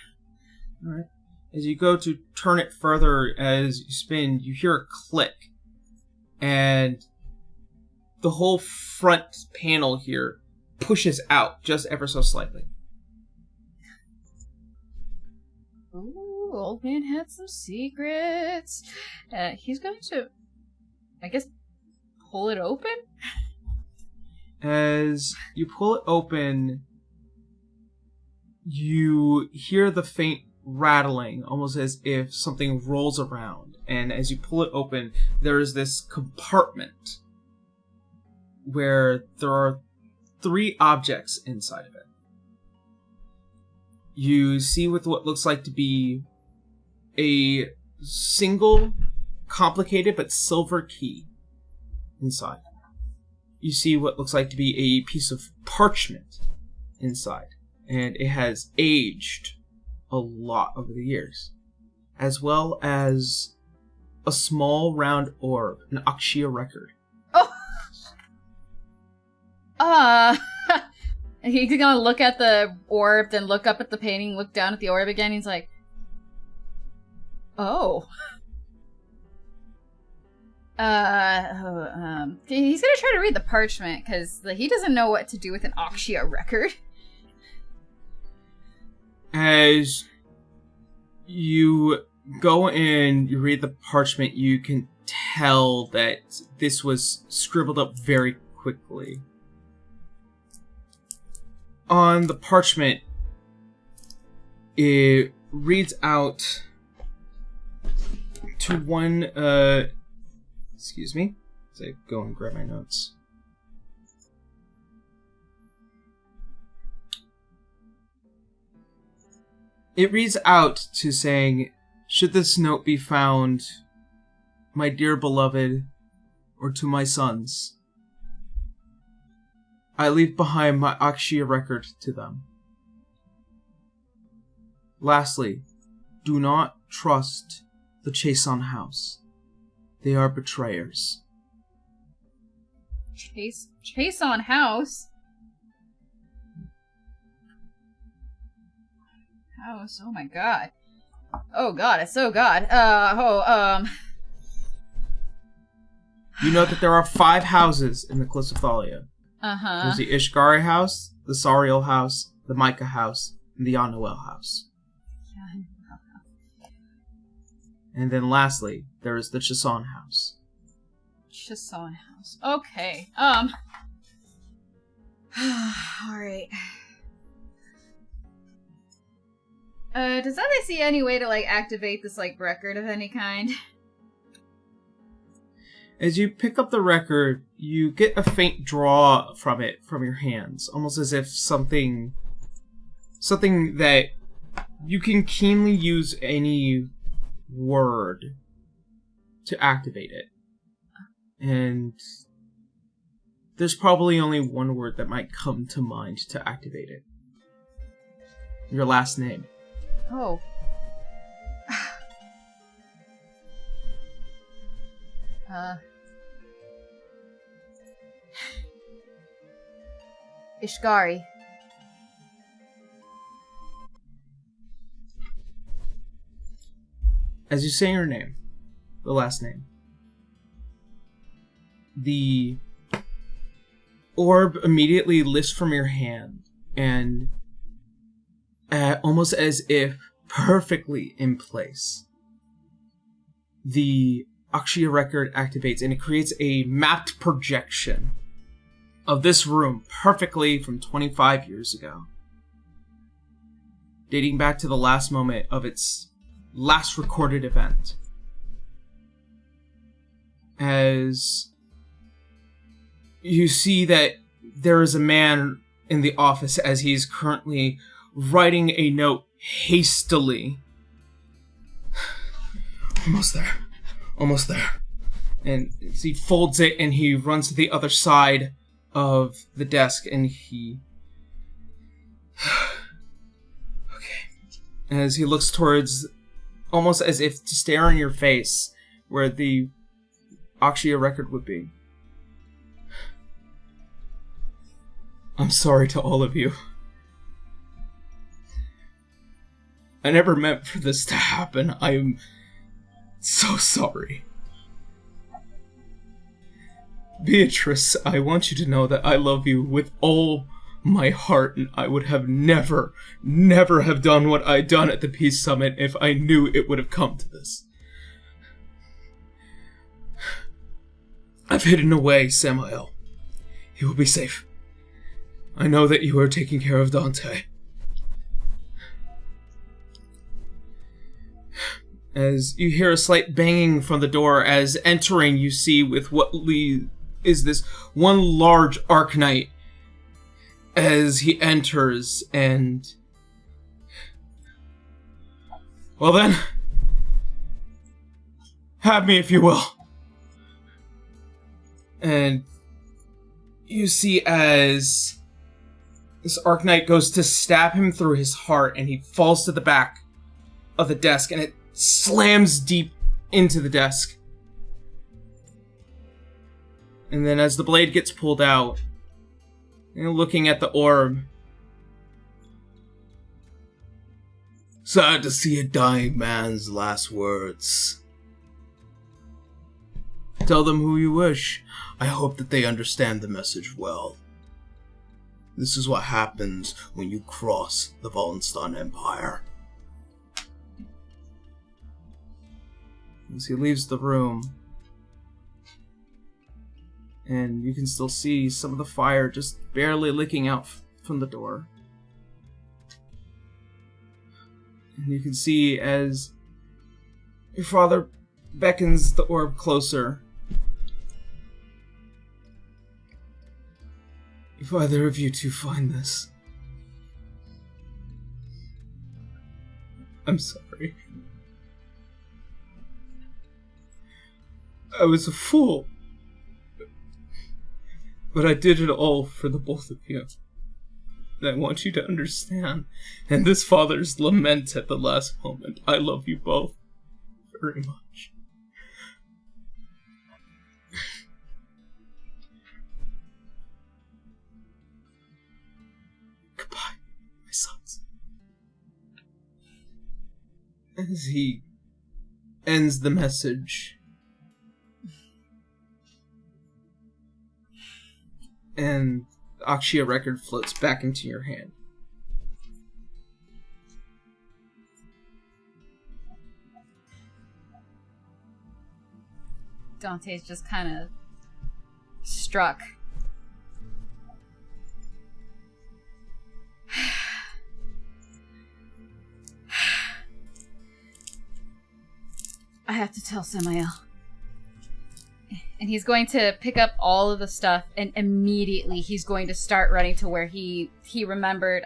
Alright. As you go to turn it further, as you spin, you hear a click. And the whole front panel here pushes out just ever so slightly. Ooh, old man had some secrets. He's going to, I guess, pull it open? As you pull it open, you hear the faint rattling, almost as if something rolls around. And as you pull it open, there is this compartment where there are 3 objects inside of it. You see with what looks like to be a single, complicated but silver key inside. You see what looks like to be a piece of parchment inside, and it has aged a lot over the years, as well as a small round orb, an Akshia record. Oh! He's gonna look at the orb, then look up at the painting, look down at the orb again. He's like, oh. He's gonna try to read the parchment, because he doesn't know what to do with an Akshia record. As you go and you read the parchment, you can tell that this was scribbled up very quickly. On the parchment, it reads out to one, excuse me, as I go and grab my notes. It reads out to saying, should this note be found, my dear beloved, or to my sons, I leave behind my Akshia record to them. Lastly, do not trust the Chason house. They are betrayers. Chason house? House, oh my god. Oh god, it's so god. You know that there are 5 houses in the Cliffs of Thalia. Uh-huh. There's the Ishgari house, the Sariel house, the Micah house, and the Anuel house. And then lastly, there is the Chason house. Chason house. Okay. Alright. Does that see any way to, like, activate this, like, record of any kind? As you pick up the record, you get a faint draw from it, from your hands. Almost as if something that you can keenly use any word to activate it. And there's probably only one word that might come to mind to activate it. Your last name. Oh. Ishgari. As you say your name, the last name, the orb immediately lifts from your hand, and almost as if perfectly in place, the Akshia record activates, and it creates a mapped projection of this room perfectly from 25 years ago, dating back to the last moment of its last recorded event. As you see that there is a man in the office as he's currently writing a note hastily. Almost there. And he folds it and he runs to the other side of the desk, and he... okay. As he looks towards, almost as if to stare in your face, where the Akshia record would be. I'm sorry to all of you. I never meant for this to happen. I'm so sorry. Beatrice, I want you to know that I love you with all my heart, and I would have never have done what I'd done at the Peace Summit if I knew it would have come to this. I've hidden away Samael. He will be safe. I know that you are taking care of Dante. As you hear a slight banging from the door, as entering you see with what is this one large Arcanite as he enters, and... well then, have me if you will. And you see as this Arcanite goes to stab him through his heart, and he falls to the back of the desk, and it slams deep into the desk. And then as the blade gets pulled out, and looking at the orb, sad to see a dying man's last words. Tell them who you wish. I hope that they understand the message well. This is what happens when you cross the Wallenstein Empire. As he leaves the room, and you can still see some of the fire just barely leaking out from the door. And you can see as your father beckons the orb closer. If either of you two find this, I'm sorry. I was a fool. But I did it all for the both of you. And I want you to understand. And this father's lament at the last moment. I love you both very much. Goodbye, my sons. As he ends the message, and the Akshia record floats back into your hand. Dante's just kind of struck. I have to tell Samael. And he's going to pick up all of the stuff, and immediately he's going to start running to where he remembered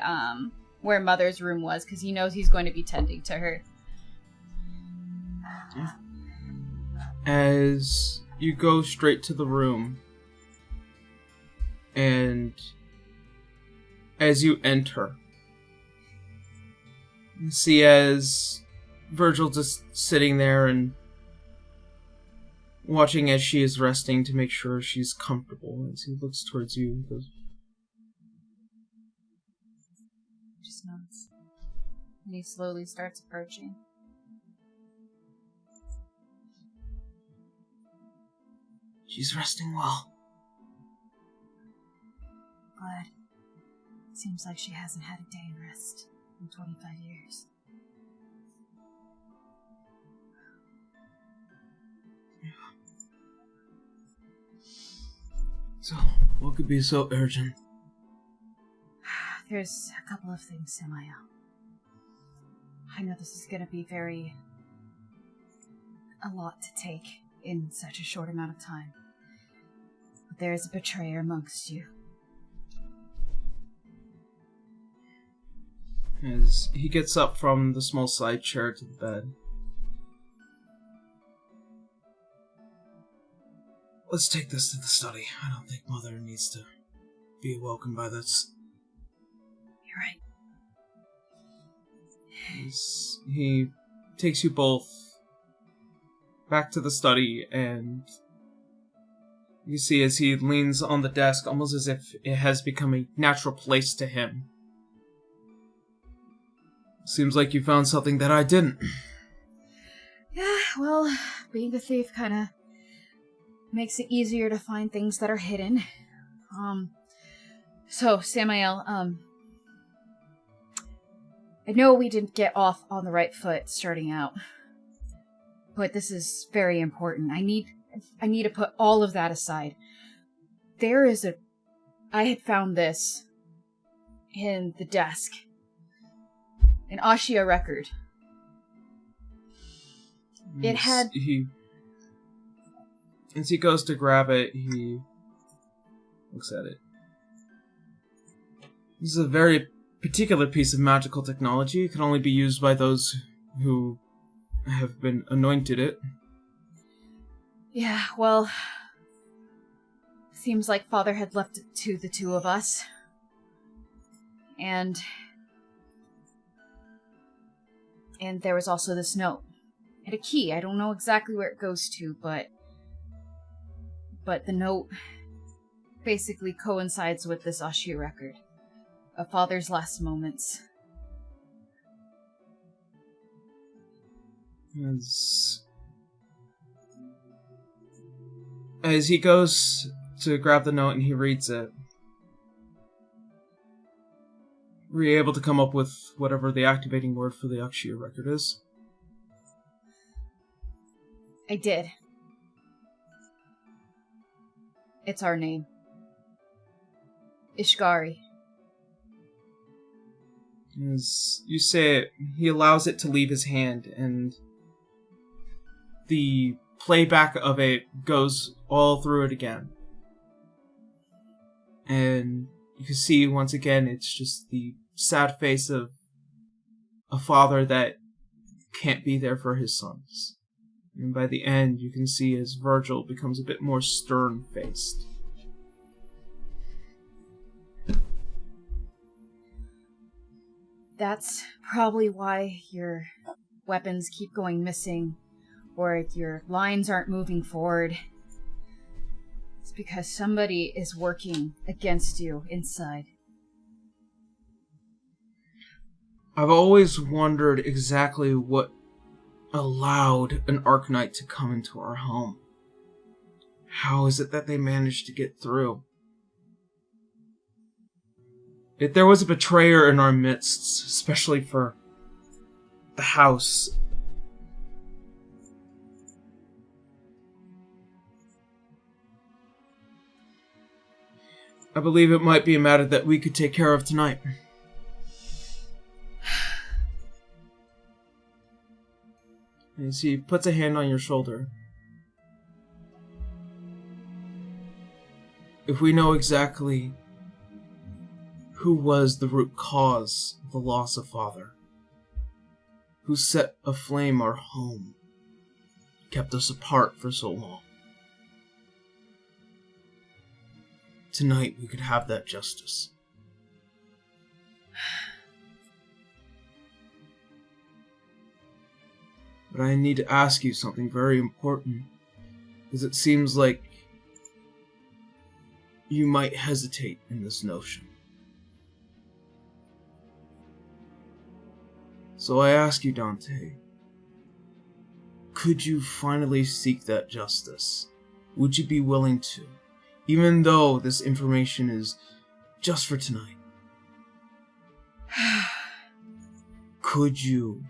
where Mother's room was, because he knows he's going to be tending to her. As you go straight to the room, and as you enter, you see as Virgil just sitting there and watching as she is resting to make sure she's comfortable. As he looks towards you, he goes, Just nods. And he slowly starts approaching. she's resting well. Glad. Seems like she hasn't had a day in rest in 25 years. So, what could be so urgent? There's a couple of things, Samael. I know this is gonna be a lot to take in such a short amount of time. But there is a betrayer amongst you. As he gets up from the small side chair to the bed. Let's take this to the study. I don't think Mother needs to be awoken by this. You're right. He takes you both back to the study, and you see as he leans on the desk, almost as if it has become a natural place to him. Seems like you found something that I didn't. Yeah, well, being a thief kind of makes it easier to find things that are hidden. So, Samael, I know we didn't get off on the right foot starting out, but this is very important. I need to put all of that aside. I had found this in the desk. An Ashia record. It had... As he goes to grab it, he looks at it. This is a very particular piece of magical technology. It can only be used by those who have been anointed it. Yeah, well... Seems like Father had left it to the two of us. And there was also this note. It had a key. I don't know exactly where it goes to, but the note basically coincides with this Ashia record of Father's last moments. As he goes to grab the note and he reads it, were you able to come up with whatever the activating word for the Ashia record is? I did. It's our name. Ishgari. As you say it, he allows it to leave his hand, and the playback of it goes all through it again. And you can see, once again, it's just the sad face of a father that can't be there for his sons. And by the end, you can see as Virgil becomes a bit more stern-faced. That's probably why your weapons keep going missing, or your lines aren't moving forward. It's because somebody is working against you inside. I've always wondered exactly what allowed an Arcanite to come into our home. How is it that they managed to get through? If there was a betrayer in our midst, especially for the house, I believe it might be a matter that we could take care of tonight. As he puts a hand on your shoulder. If we know exactly who was the root cause of the loss of Father, who set aflame our home, kept us apart for so long, tonight we could have that justice. But I need to ask you something very important, because it seems like you might hesitate in this notion. So I ask you, Dante, could you finally seek that justice? Would you be willing to, even though this information is just for tonight? Could you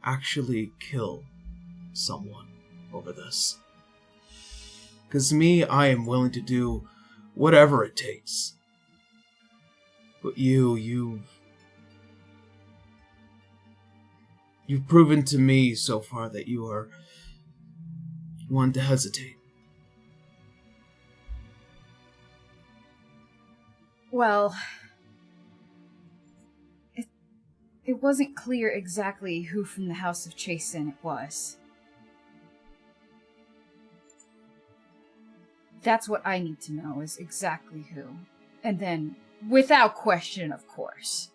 actually kill someone over this? Because me, I am willing to do whatever it takes. But you've proven to me so far that you are one to hesitate. Well, it wasn't clear exactly who from the House of Chasen it was. That's what I need to know, is exactly who. And then, without question, of course.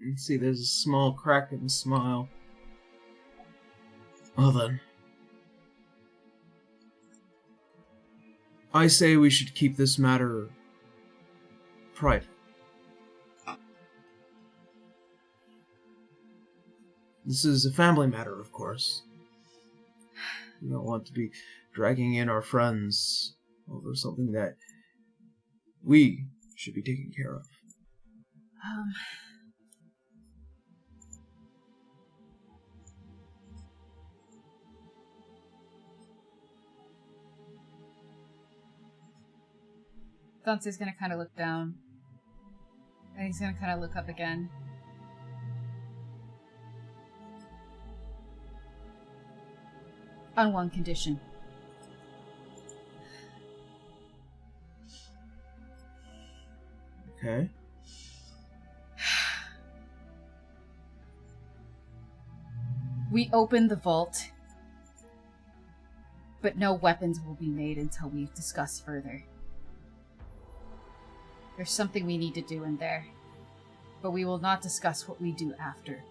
You see, there's a small crack in the smile. Well then. I say we should keep this matter private. This is a family matter, of course. We don't want to be dragging in our friends over something that we should be taking care of. Dante's gonna kind of look down. And he's gonna kind of look up again. On one condition. Okay. We open the vault, but no weapons will be made until we've discussed further. There's something we need to do in there, but we will not discuss what we do after.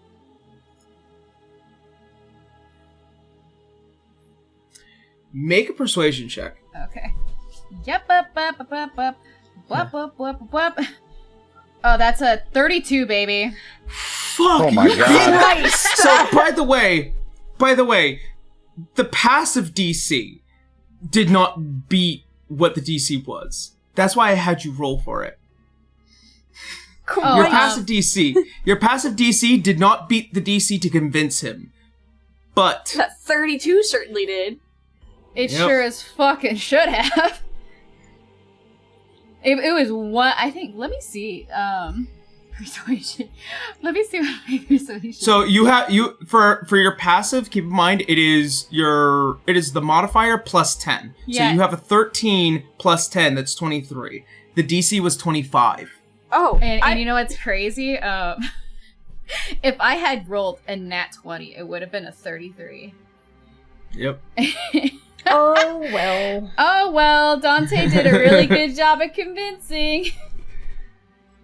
Make a persuasion check. Okay. Yep, Oh, that's a 32, baby. Fuck! Oh my god. Nice! So, by the way, the passive DC did not beat what the DC was. That's why I had you roll for it. Oh, Your passive DC did not beat the DC to convince him. But That 32 certainly did. It Yep. sure as fucking should have. It was one. I think. Let me see. Persuasion. Let me see what my persuasion. so you for your passive, keep in mind it is the modifier plus 10. Yeah. So you have a 13 plus 10, that's 23. The DC was 25. Oh, And you know what's crazy? If I had rolled a nat 20, it would have been a 33. Yep. Oh, well. Oh well, Dante did a really good job at convincing.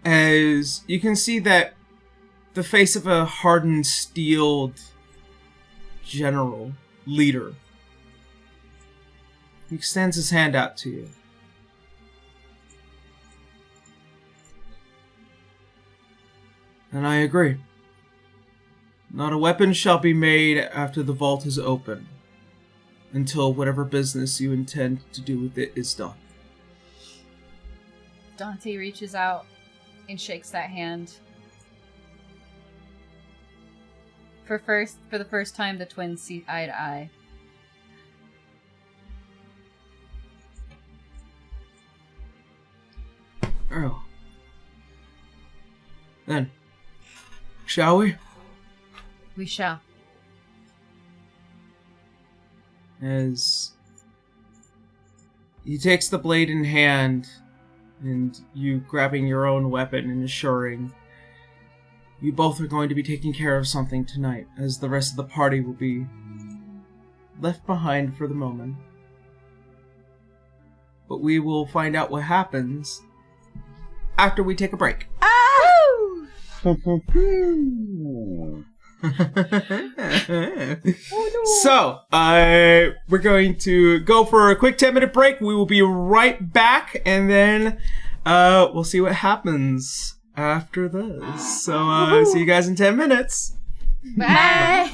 As you can see that the face of a hardened, steeled general, leader, he extends his hand out to you. And I agree. Not a weapon shall be made after the vault is open, until whatever business you intend to do with it is done. Dante reaches out and shakes that hand. For the first time, the twins see eye to eye. Oh. Then, shall we? We shall. As he takes the blade in hand, and you grabbing your own weapon and assuring you both are going to be taking care of something tonight, as the rest of the party will be left behind for the moment. But we will find out what happens after we take a break. So, we're going to go for a quick 10-minute break. We will be right back, and then we'll see what happens after this. So, see you guys in 10 minutes. Bye!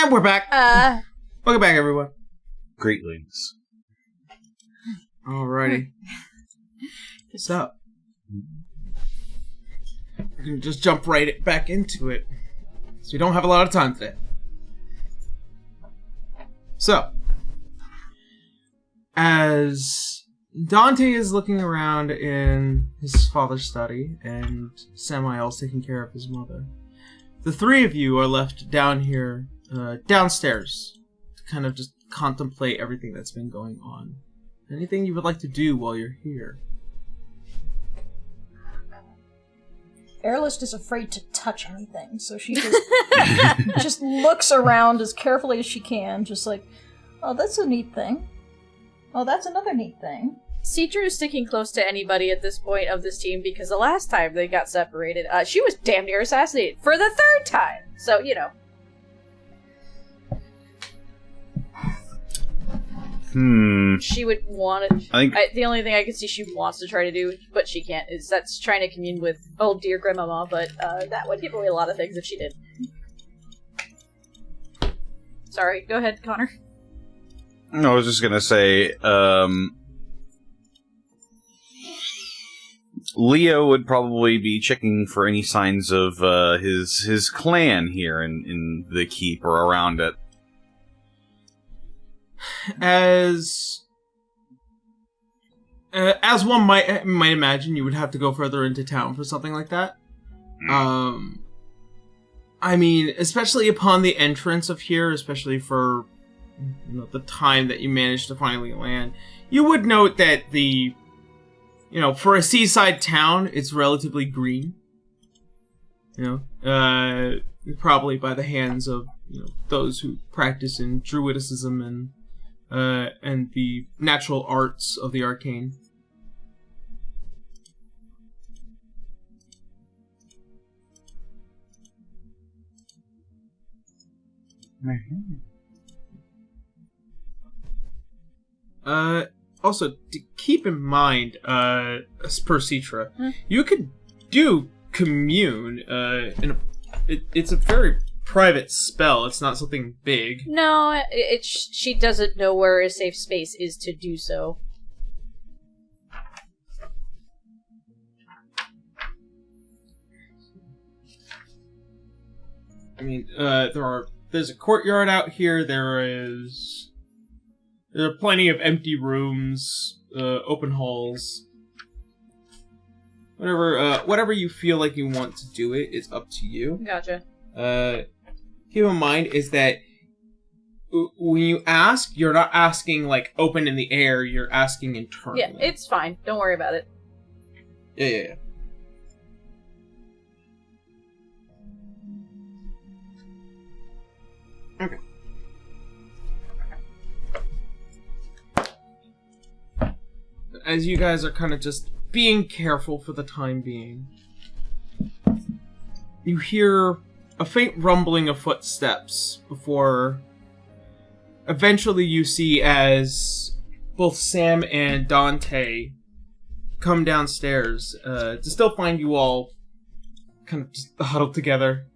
And we're back. Welcome back, everyone. Greetings. Alrighty. So, we're gonna just jump right back into it. So we don't have a lot of time today. So, as Dante is looking around in his father's study, and Samael's taking care of his mother, the three of you are left down here, downstairs, to kind of just contemplate everything that's been going on. Anything you would like to do while you're here? Airlist is afraid to touch anything, so she just just looks around as carefully as she can, just like, oh, that's a neat thing. Oh, that's another neat thing. Citra is sticking close to anybody at this point of this team because the last time they got separated, she was damn near assassinated for the third time. So, you know. She would want to... the only thing I can see she wants to try to do, but she can't, is that's trying to commune with old dear grandmama, but that would give away a lot of things if she did. Sorry, go ahead, Connor. No, I was just gonna say, Leo would probably be checking for any signs of his clan here in the keep or around it. As one might imagine, you would have to go further into town for something like that. I mean, especially upon the entrance of here, especially for the time that you managed to finally land, you would note that for a seaside town, it's relatively green. Probably by the hands of those who practice in druidicism and the natural arts of the arcane. Also, to keep in mind, as per Citra, you could do commune. It's a very private spell. It's not something big. No, she doesn't know where a safe space is to do so. I mean, there's a courtyard out here. There are plenty of empty rooms, open halls. Whatever you feel like you want to do it's up to you. Gotcha. Keep in mind is that when you ask, you're not asking like open in the air, you're asking internally. Yeah, it's fine. Don't worry about it. Yeah. Okay. As you guys are kind of just being careful for the time being, you hear a faint rumbling of footsteps before eventually you see as both Sam and Dante come downstairs to still find you all kind of just huddled together.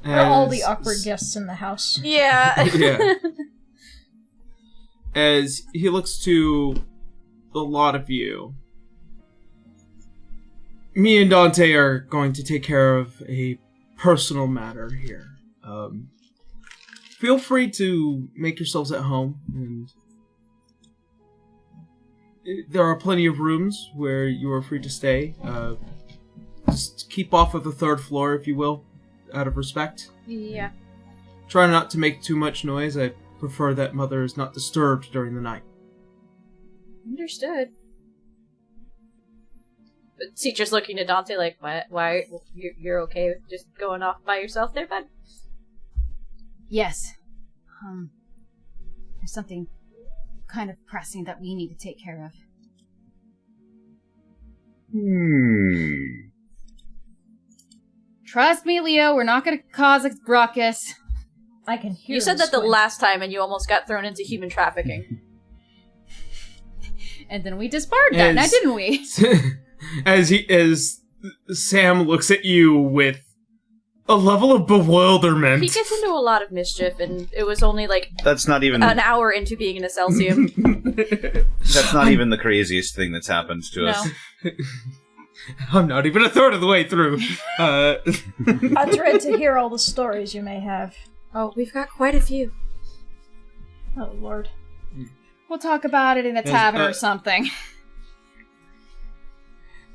We're all the awkward guests in the house. Yeah. Yeah. As he looks to the lot of you, me and Dante are going to take care of a personal matter here. Feel free to make yourselves at home, and there are plenty of rooms where you are free to stay. Just keep off of the third floor, if you will, out of respect. Yeah. Try not to make too much noise. I prefer that Mother is not disturbed during the night. Understood. But Citra's looking at Dante like, why you're okay with just going off by yourself there, bud? Yes. There's something kind of pressing that we need to take care of. Trust me, Leo, we're not going to cause a ruckus. I can hear. You said that the last time and you almost got thrown into human trafficking. And then we disbarred that, now didn't we? As Sam looks at you with a level of bewilderment. He gets into a lot of mischief, and it was only like That's not even an hour into being in a Celsium. that's not even the craziest thing that's happened to us. I'm not even a third of the way through. I dread to hear all the stories you may have. Oh, we've got quite a few. Oh, Lord. We'll talk about it in a tavern or something.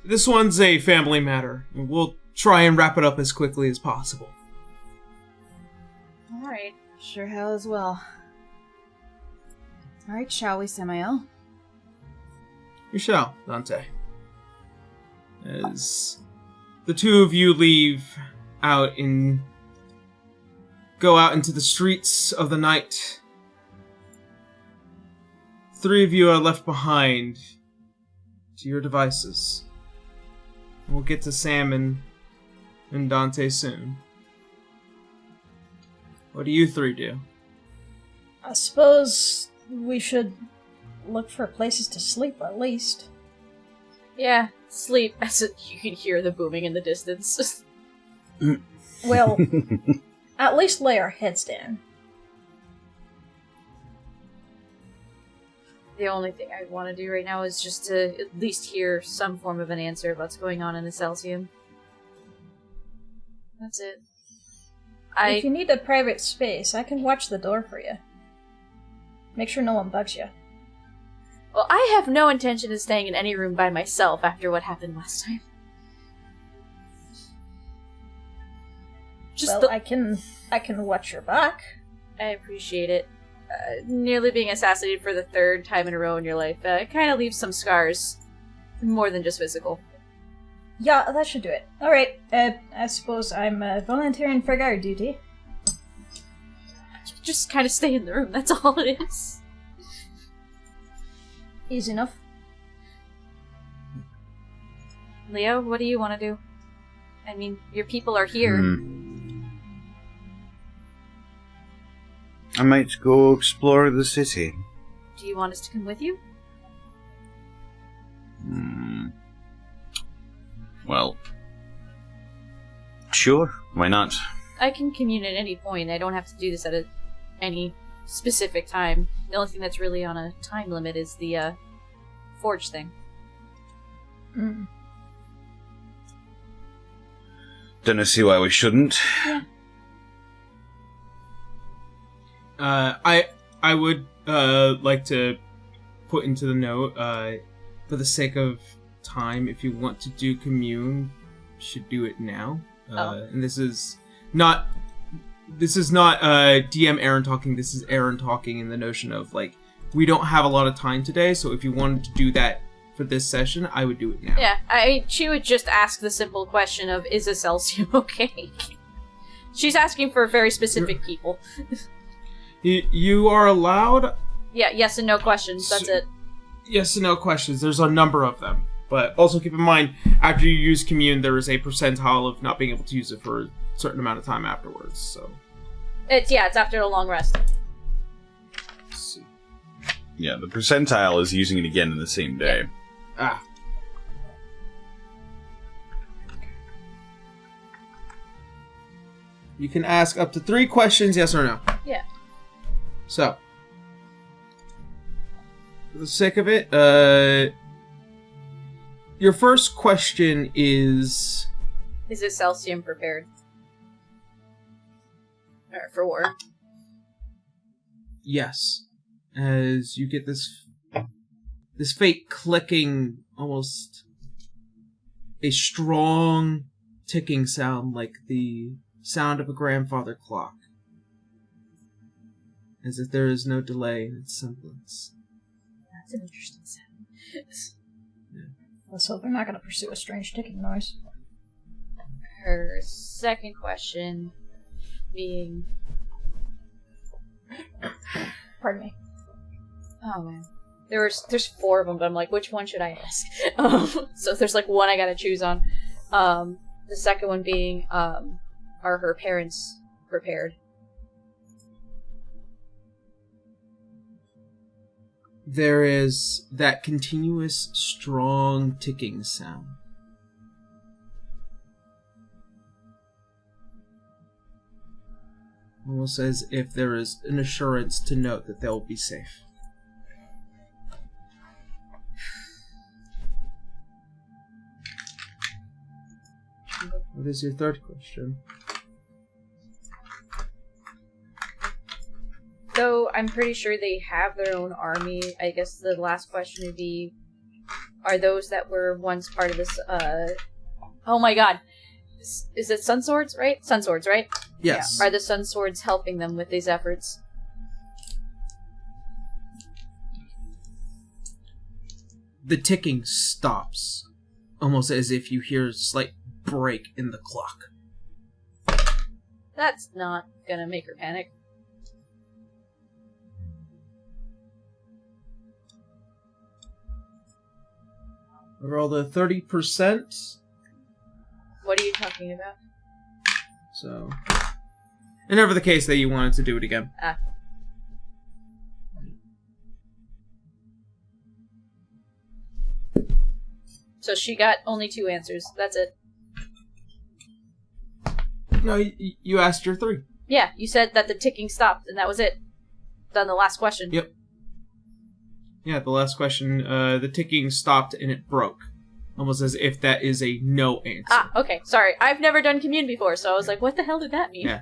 This one's a family matter. We'll try and wrap it up as quickly as possible. Alright. Sure hell as well. Alright, shall we, Samael? You shall, Dante. As the two of you go out into the streets of the night, three of you are left behind to your devices. We'll get to Sam and Dante soon. What do you three do? I suppose we should look for places to sleep, at least. Yeah, sleep. As you can hear the booming in the distance. Well, at least lay our heads down. The only thing I want to do right now is just to at least hear some form of an answer of what's going on in the Celsium. That's it. If you need a private space, I can watch the door for you. Make sure no one bugs you. Well, I have no intention of staying in any room by myself after what happened last time. I can watch your back. I appreciate it. Nearly being assassinated for the third time in a row in your life kind of leaves some scars. More than just physical. Yeah, that should do it. Alright, I suppose I'm volunteering for guard duty. Just kind of stay in the room, that's all it is. Easy enough. Leo, what do you want to do? I mean, your people are here. I might go explore the city. Do you want us to come with you? Well, sure, why not? I can commune at any point. I don't have to do this at any specific time. The only thing that's really on a time limit is the forge thing. Don't see why we shouldn't. Yeah. I would like to put into the note, for the sake of time, if you want to do commune, you should do it now. And this is not DM Aaron talking. This is Aaron talking in the notion of like, we don't have a lot of time today, so if you wanted to do that for this session, I would do it now. Yeah, she would just ask the simple question of, is a Celsium okay? She's asking for very specific people. You are allowed... Yeah, yes and no questions, that's it. Yes and no questions. There's a number of them. But also keep in mind, after you use commune, there is a percentile of not being able to use it for a certain amount of time afterwards, so... It's after a long rest. Let's see. Yeah, the percentile is using it again in the same day. Yeah. You can ask up to 3 questions, yes or no. Yeah. So, for the sake of it, your first question is... Is this Celsium prepared? Or for war? Yes. As you get this fake clicking, almost a strong ticking sound like the sound of a grandfather clock. As if there is no delay in its semblance. That's an interesting sound. Yeah. Let's hope they're not going to pursue a strange ticking noise. Her second question being... Pardon me. Oh man. There's 4 of them, but I'm like, which one should I ask? So there's like one I gotta choose on. The second one being, are her parents prepared? There is that continuous, strong ticking sound. Almost as if there is an assurance to note that they'll be safe. What is your third question? So I'm pretty sure they have their own army. I guess the last question would be, are those that were once part of this, oh my god. Is it Sun Swords, right? Sun Swords, right? Yes. Yeah. Are the Sun Swords helping them with these efforts? The ticking stops, almost as if you hear a slight break in the clock. That's not gonna make her panic. Roll the 30%. What are you talking about? So, and never the case that you wanted to do it again. Ah. So she got only 2 answers. That's it. No, you asked your 3. Yeah, you said that the ticking stopped, and that was it. Done the last question. Yep. Yeah, the last question, the ticking stopped and it broke. Almost as if that is a no answer. Ah, okay. Sorry. I've never done commune before, so I was like, what the hell did that mean? Yeah.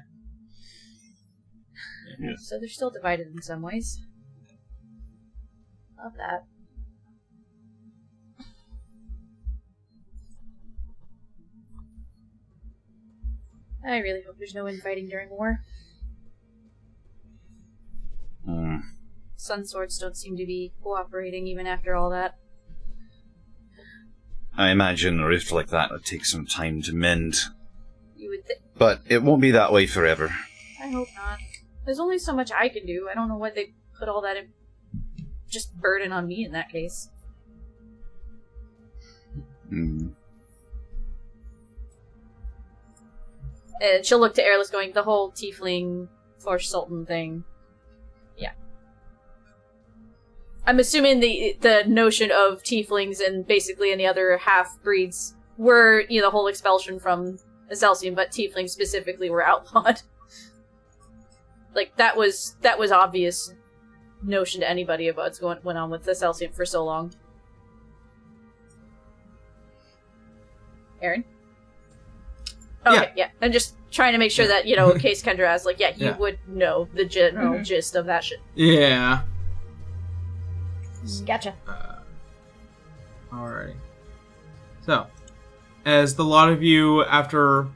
So they're still divided in some ways. Love that. I really hope there's no infighting during war. Sun Swords don't seem to be cooperating even after all that. I imagine a rift like that would take some time to mend. You would think. But it won't be that way forever. I hope not. There's only so much I can do. I don't know why they put all that just burden on me in that case. Hmm. And she'll look to Airless going, the whole tiefling Forge Sultan thing. Yeah. I'm assuming the notion of tieflings and basically any other half-breeds were, the whole expulsion from Excelsium, but tieflings specifically were outlawed. Like, that was obvious notion to anybody of what's went on with Excelsium for so long. Aaron? Okay, yeah. I'm just trying to make sure that, in case Kendra asks, you would know the general gist of that shit. Yeah. Gotcha. Alrighty. So, as the lot of you, after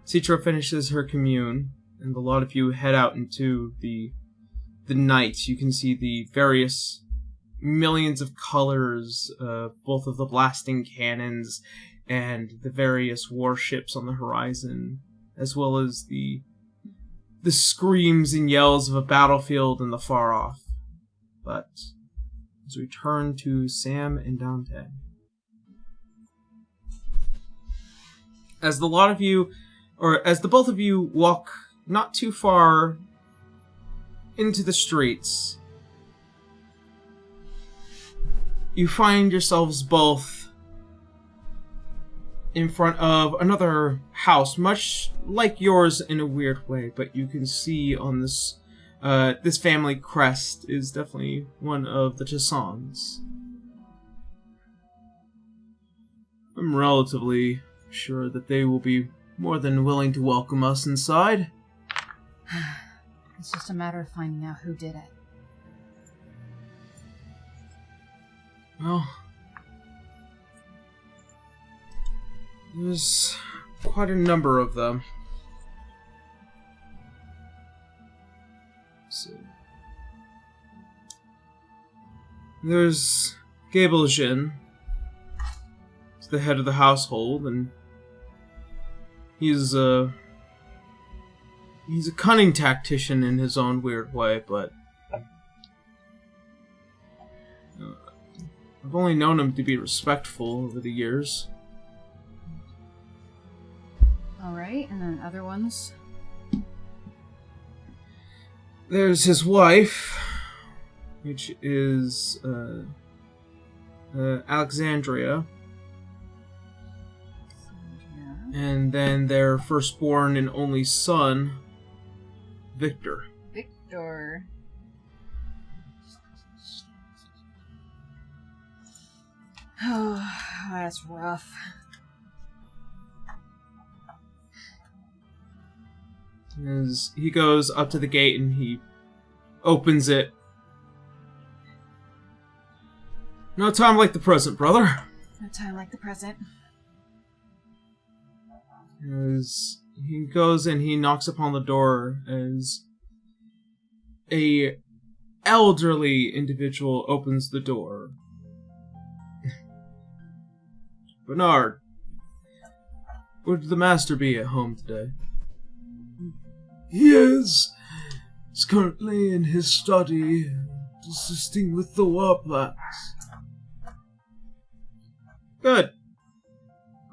Citra finishes her commune, and the lot of you head out into the night, you can see the various millions of colors, both of the blasting cannons and the various warships on the horizon, as well as the screams and yells of a battlefield in the far off. But let's return to Sam and Dante. As the lot of you, or as the both of you walk not too far into the streets, you find yourselves both in front of another house, much like yours in a weird way, but you can see on this this family crest is definitely one of the Tassans. I'm relatively sure that they will be more than willing to welcome us inside. It's just a matter of finding out who did it. Well, there's quite a number of them. Let's see. There's Gabelgen. He's the head of the household, and he's a cunning tactician in his own weird way, but I've only known him to be respectful over the years. Alright, and then other ones? There's his wife, which is Alexandria. And then their firstborn and only son, Victor. Victor. Oh, that's rough. As he goes up to the gate and he opens it. No time like the present, brother. No time like the present. As he goes and he knocks upon the door as a elderly individual opens the door. Bernard, would the master be at home today? He is. He's currently in his study, assisting with the war plans. Good.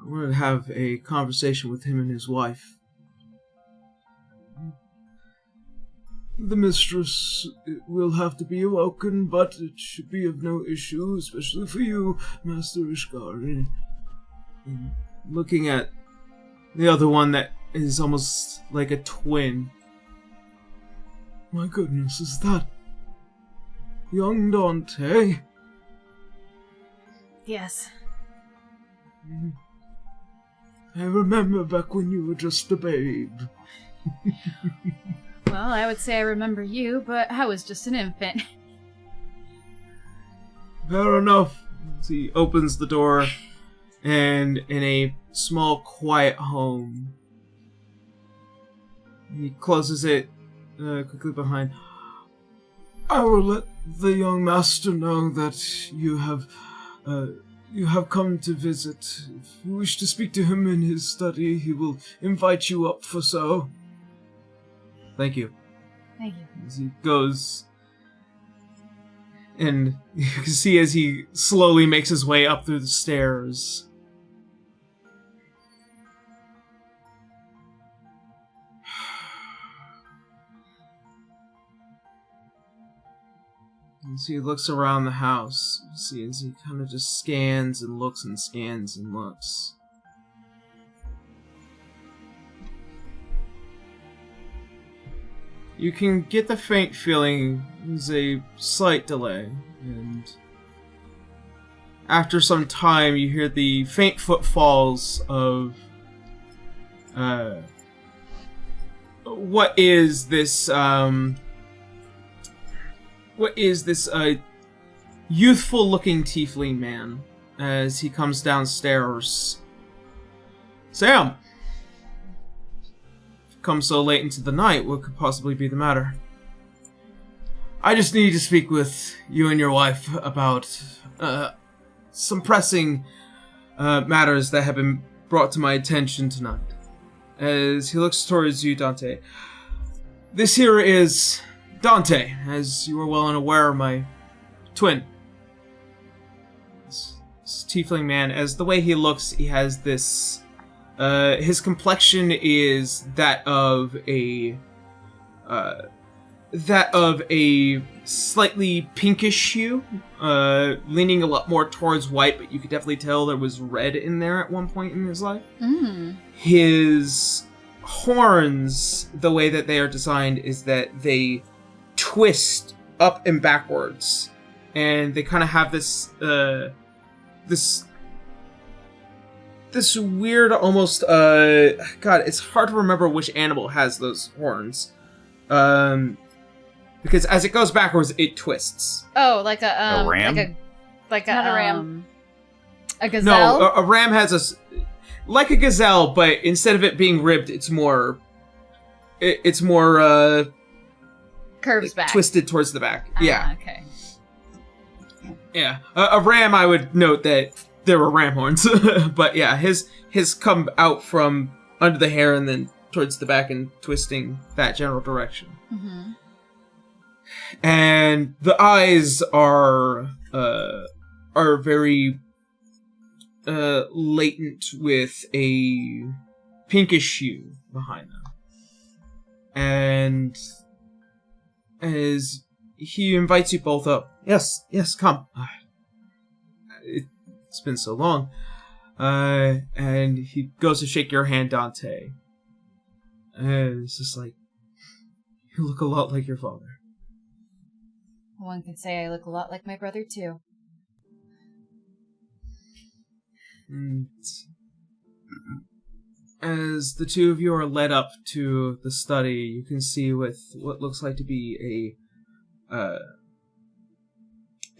I want to have a conversation with him and his wife. The mistress will have to be awoken, but it should be of no issue, especially for you, Master Ishgari. Looking at the other one that is almost like a twin. My goodness, is that young Dante? Yes. I remember back when you were just a babe. Well, I would say I remember you, but I was just an infant. Fair enough. As he opens the door, and in a small, quiet home, he closes it quickly behind. I will let the young master know that you have come to visit. If you wish to speak to him in his study, he will invite you up for so. Thank you. Thank you. As he goes, and you can see as he slowly makes his way up through the stairs. As he looks around the house, you see as he kind of just scans and looks and scans and looks. You can get the faint feeling there's a slight delay, and after some time you hear the faint footfalls of what is this youthful looking tiefling man as he comes downstairs. Sam! Come so late into the night, what could possibly be the matter? I just need to speak with you and your wife about some pressing matters that have been brought to my attention tonight. As he looks towards you, Dante. This here is Dante, as you are well aware, my twin. This tiefling man, as the way he looks, he has this his complexion is that of a slightly pinkish hue, leaning a lot more towards white, but you could definitely tell there was red in there at one point in his life. Mm. His horns, the way that they are designed, is that they twist up and backwards, and they kind of have this this weird, almost, God, it's hard to remember which animal has those horns. Because as it goes backwards, it twists. Oh, like a ram? Like Not a ram. A gazelle? No, a ram has like a gazelle, but instead of it being ribbed, it's more curves back. twisted towards the back. Yeah. Okay. Yeah. A ram, I would note that there were ram horns. But yeah, his come out from under the hair and then towards the back and twisting that general direction. Mm-hmm. And the eyes are very latent with a pinkish hue behind them. And as he invites you both up, yes, come. It's been so long. And he goes to shake your hand, Dante. And it's just like, You look a lot like your father. One could say I look a lot like my brother, too. And as the two of you are led up to the study, you can see with what looks like to be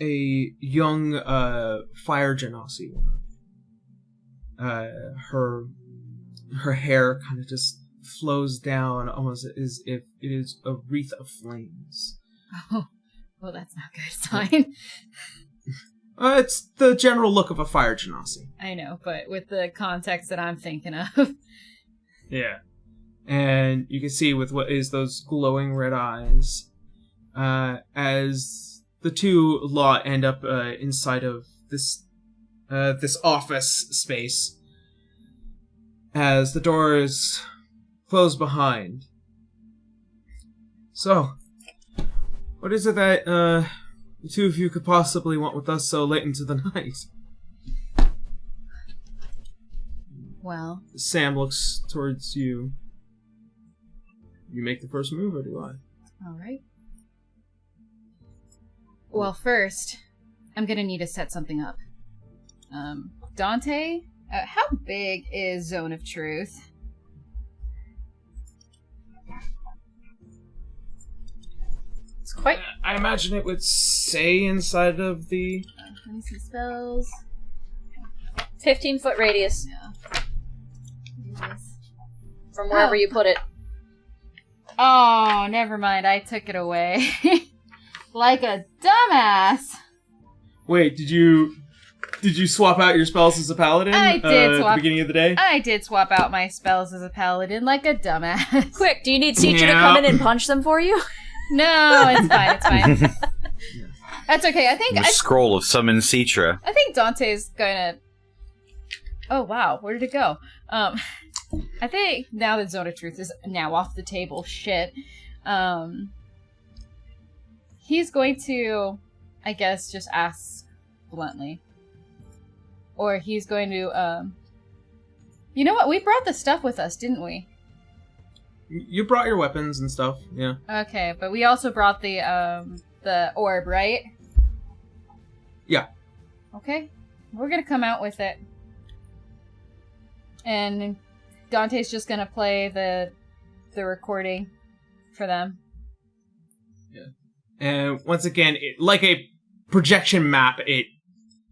a young fire genasi. Her hair kind of just flows down almost as if it is a wreath of flames. Oh, well, that's not a good sign. It's the general look of a fire genasi. I know, but with the context that I'm thinking of. Yeah. And you can see with what is those glowing red eyes, as the two lot end up inside of this office space, as the doors close behind. So, what is it that the two of you could possibly want with us so late into the night? Well, Sam looks towards you. You make the first move, or do I? all right. Well, first, I'm gonna need to set something up. Dante, how big is Zone of Truth? It's quite... I imagine it would say inside of the... Let me see spells. 15-foot radius Yeah. from wherever you put it. Oh, never mind. I took it away. Like a dumbass. Wait, did you swap out your spells as a paladin? I did at swap- the beginning of the day? I did swap out my spells as a paladin like a dumbass. Quick, do you need Citra to come in and punch them for you? No, it's fine. It's fine. That's okay. The scroll of summon Citra. I think Dante's gonna. Oh wow, where did it go? I think now that Zone of Truth is now off the table, shit. He's going to, I guess, just ask bluntly, or he's going to. You know what? We brought the stuff with us, didn't we? You brought your weapons and stuff, yeah. Okay, but we also brought the orb, right? Yeah. Okay, we're gonna come out with it. And Dante's just gonna play the recording for them. Yeah. And once again, like a projection map, it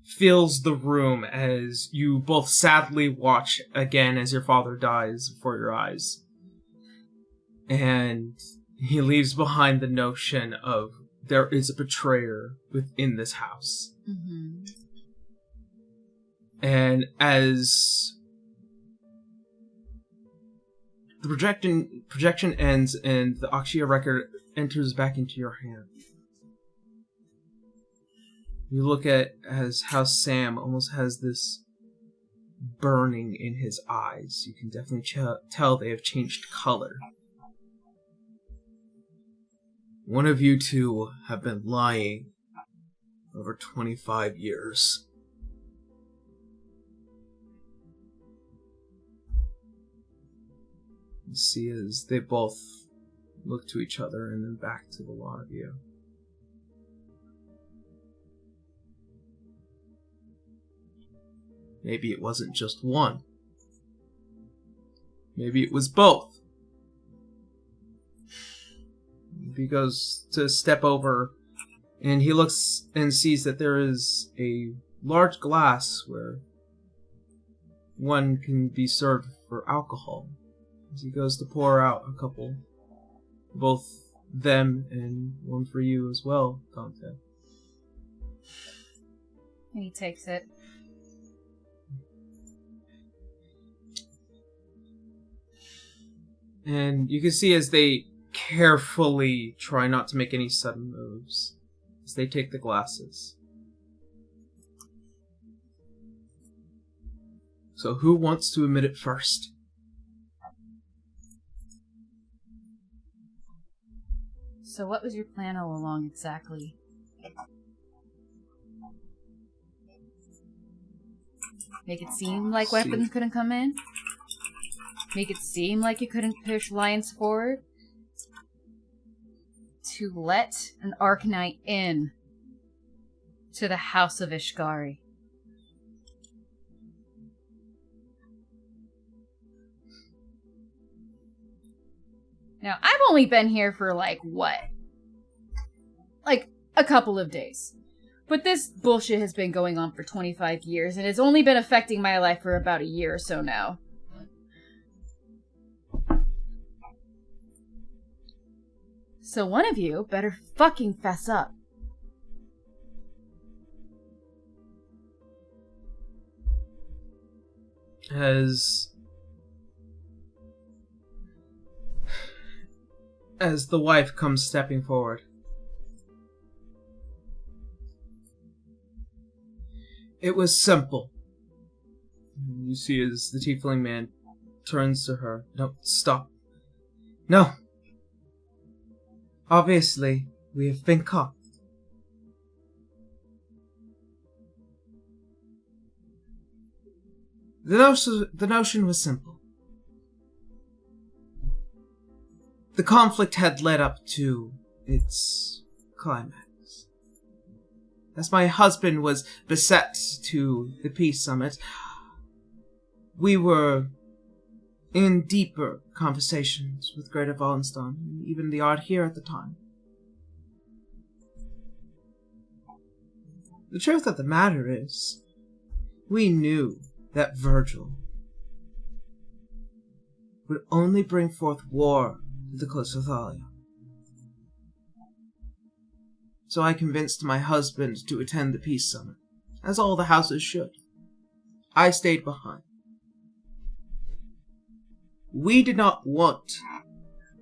fills the room as you both sadly watch again as your father dies before your eyes. And he leaves behind the notion of there is a betrayer within this house. Mm-hmm. And as the projection ends and the Akshia record enters back into your hand, you look at as how Sam almost has this burning in his eyes. You can definitely tell they have changed color. One of you two have been lying over 25 years. You see as they both look to each other and then back to the lot of you. Maybe it wasn't just one. Maybe it was both. He goes to step over, and he looks and sees that there is a large glass where one can be served for alcohol. As he goes to pour out a couple, both them and one for you as well, Dante. And he takes it. And you can see as they carefully try not to make any sudden moves as they take the glasses. So who wants to admit it first? So what was your plan all along exactly? Make it seem like weapons couldn't come in? Make it seem like you couldn't push lions forward? to let an Arcanite in to the House of Ishgari. Now, I've only been here for, like, a couple of days. But this bullshit has been going on for 25 years, and it's only been affecting my life for about a year or so now. So one of you better fucking fess up. As the wife comes stepping forward. It was simple. You see as the tiefling man turns to her. No, stop. No. Obviously, we have been caught. The notion was simple. The conflict had led up to its climax. As my husband was beset to the peace summit, we were in deeper conversations with Greater Wallenstein, and even the art here at the time. The truth of the matter is, we knew that Virgil would only bring forth war to the Cliffs of Thalia. So I convinced my husband to attend the peace summit, as all the houses should. I stayed behind. We did not want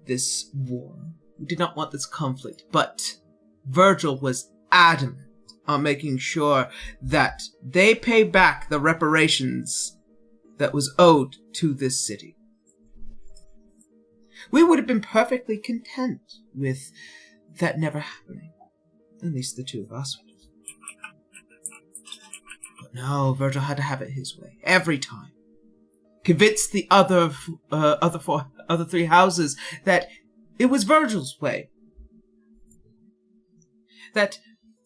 this war. We did not want this conflict, but Virgil was adamant on making sure that they pay back the reparations that was owed to this city. We would have been perfectly content with that never happening. At least the two of us would. But no, Virgil had to have it his way, every time. Convinced the other three houses that it was Virgil's way. That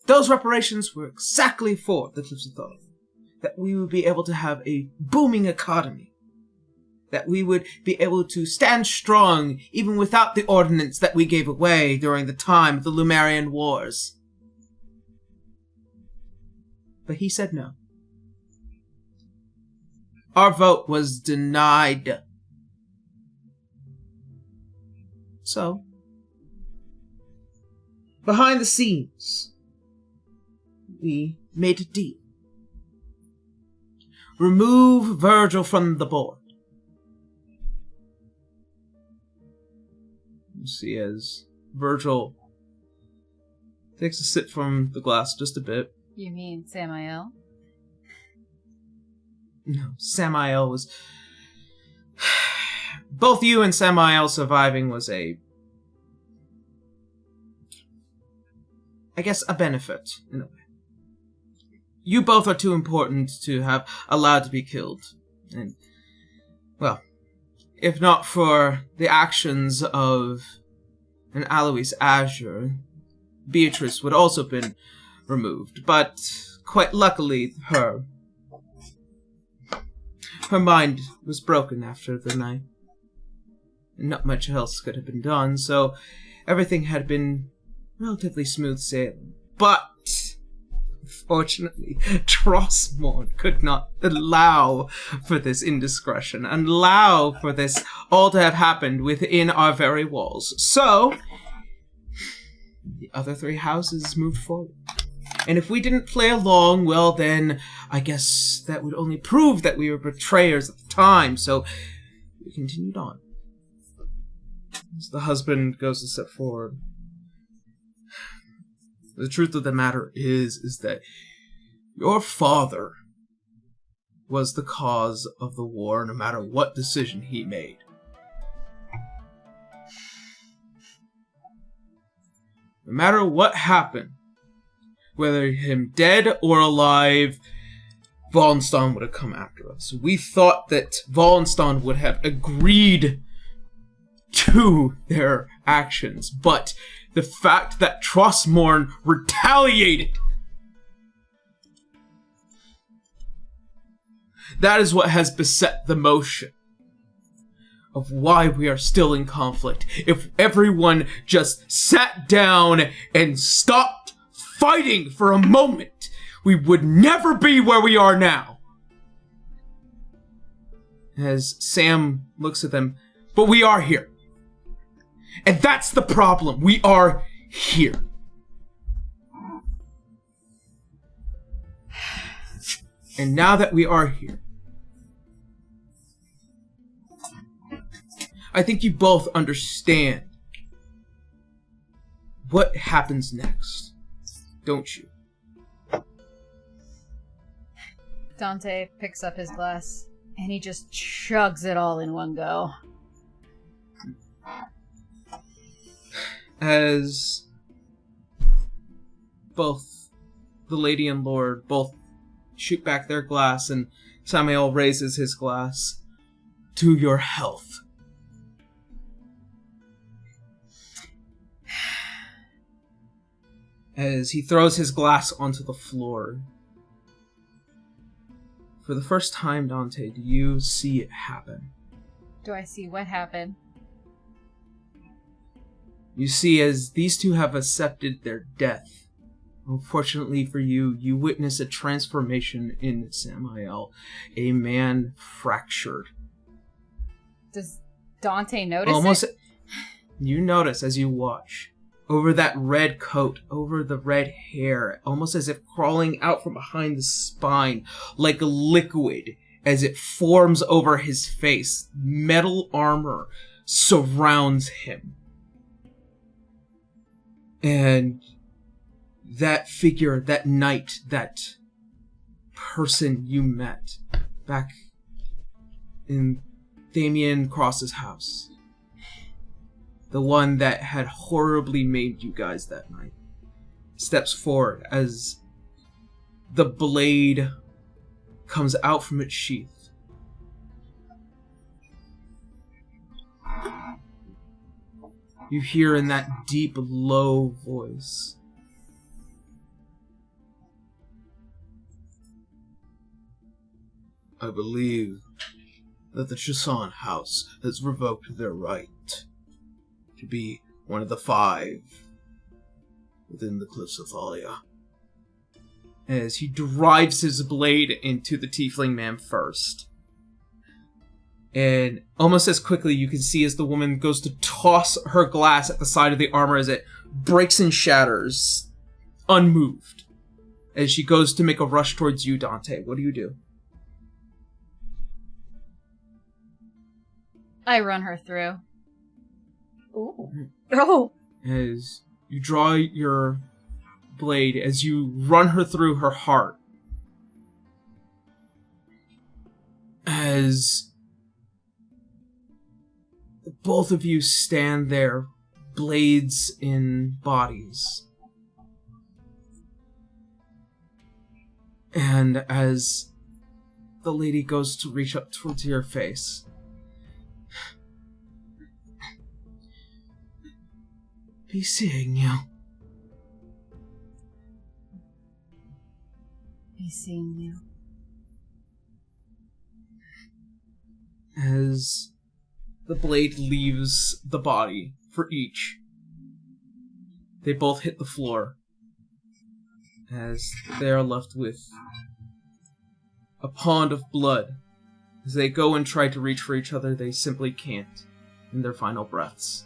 those reparations were exactly for the Cliffs of Thalia. That we would be able to have a booming economy. That we would be able to stand strong even without the ordnance that we gave away during the time of the Lumerian Wars. But he said no. Our vote was denied. So, behind the scenes, we made a deal. Remove Virgil from the board. You see as Virgil takes a sip from the glass just a bit. You mean Samael? No, Samael was... Both you and Samael surviving was I guess, a benefit, in a way. You both are too important to have allowed to be killed. And, well, if not for the actions of an Alois Azure, Beatrice would also have been removed. But, quite luckily, her mind was broken after the night. And not much else could have been done, so everything had been relatively smooth sailing. But, fortunately, Trostmore could not allow for this indiscretion, and allow for this all to have happened within our very walls. So, the other three houses moved forward. And if we didn't play along, well then, I guess that would only prove that we were betrayers at the time, so we continued on. As the husband goes to step forward. The truth of the matter is that your father was the cause of the war, no matter what decision he made. No matter what happened, whether him dead or alive, Wallenstein would have come after us. We thought that Wallenstein would have agreed to their actions, but the fact that Trostmorn retaliated. That is what has beset the motion of why we are still in conflict. If everyone just sat down and stopped fighting for a moment, we would never be where we are now. As Sam looks at them, but we are here. And that's the problem. We are here. And now that we are here, I think you both understand what happens next, don't you? Dante picks up his glass and he just chugs it all in one go. As both the lady and lord both shoot back their glass, and Samael raises his glass to your health. As he throws his glass onto the floor. For the first time, Dante, do you see it happen? Do I see what happened? You see, as these two have accepted their death, unfortunately for you, you witness a transformation in Samael, a man fractured. Does Dante notice it? You notice as you watch, over that red coat, over the red hair, almost as if crawling out from behind the spine, like a liquid, as it forms over his face. Metal armor surrounds him. And that figure, that knight, that person you met back in Damien Cross's house, the one that had horribly maimed you guys that night, steps forward as the blade comes out from its sheath. You hear in that deep, low voice, I believe that the Chasson house has revoked their right to be one of the 5 within the Cliffs of Thalia. as he drives his blade into the tiefling man first. And almost as quickly you can see as the woman goes to toss her glass at the side of the armor as it breaks and shatters, unmoved. As she goes to make a rush towards you, Dante, what do you do? I run her through. Ooh. Oh. As you draw your blade, as you run her through her heart. As both of you stand there, blades in bodies. And as the lady goes to reach up towards your face, be seeing you. Be seeing you. As the blade leaves the body for each, they both hit the floor. As they are left with a pond of blood. As they go and try to reach for each other, they simply can't in their final breaths.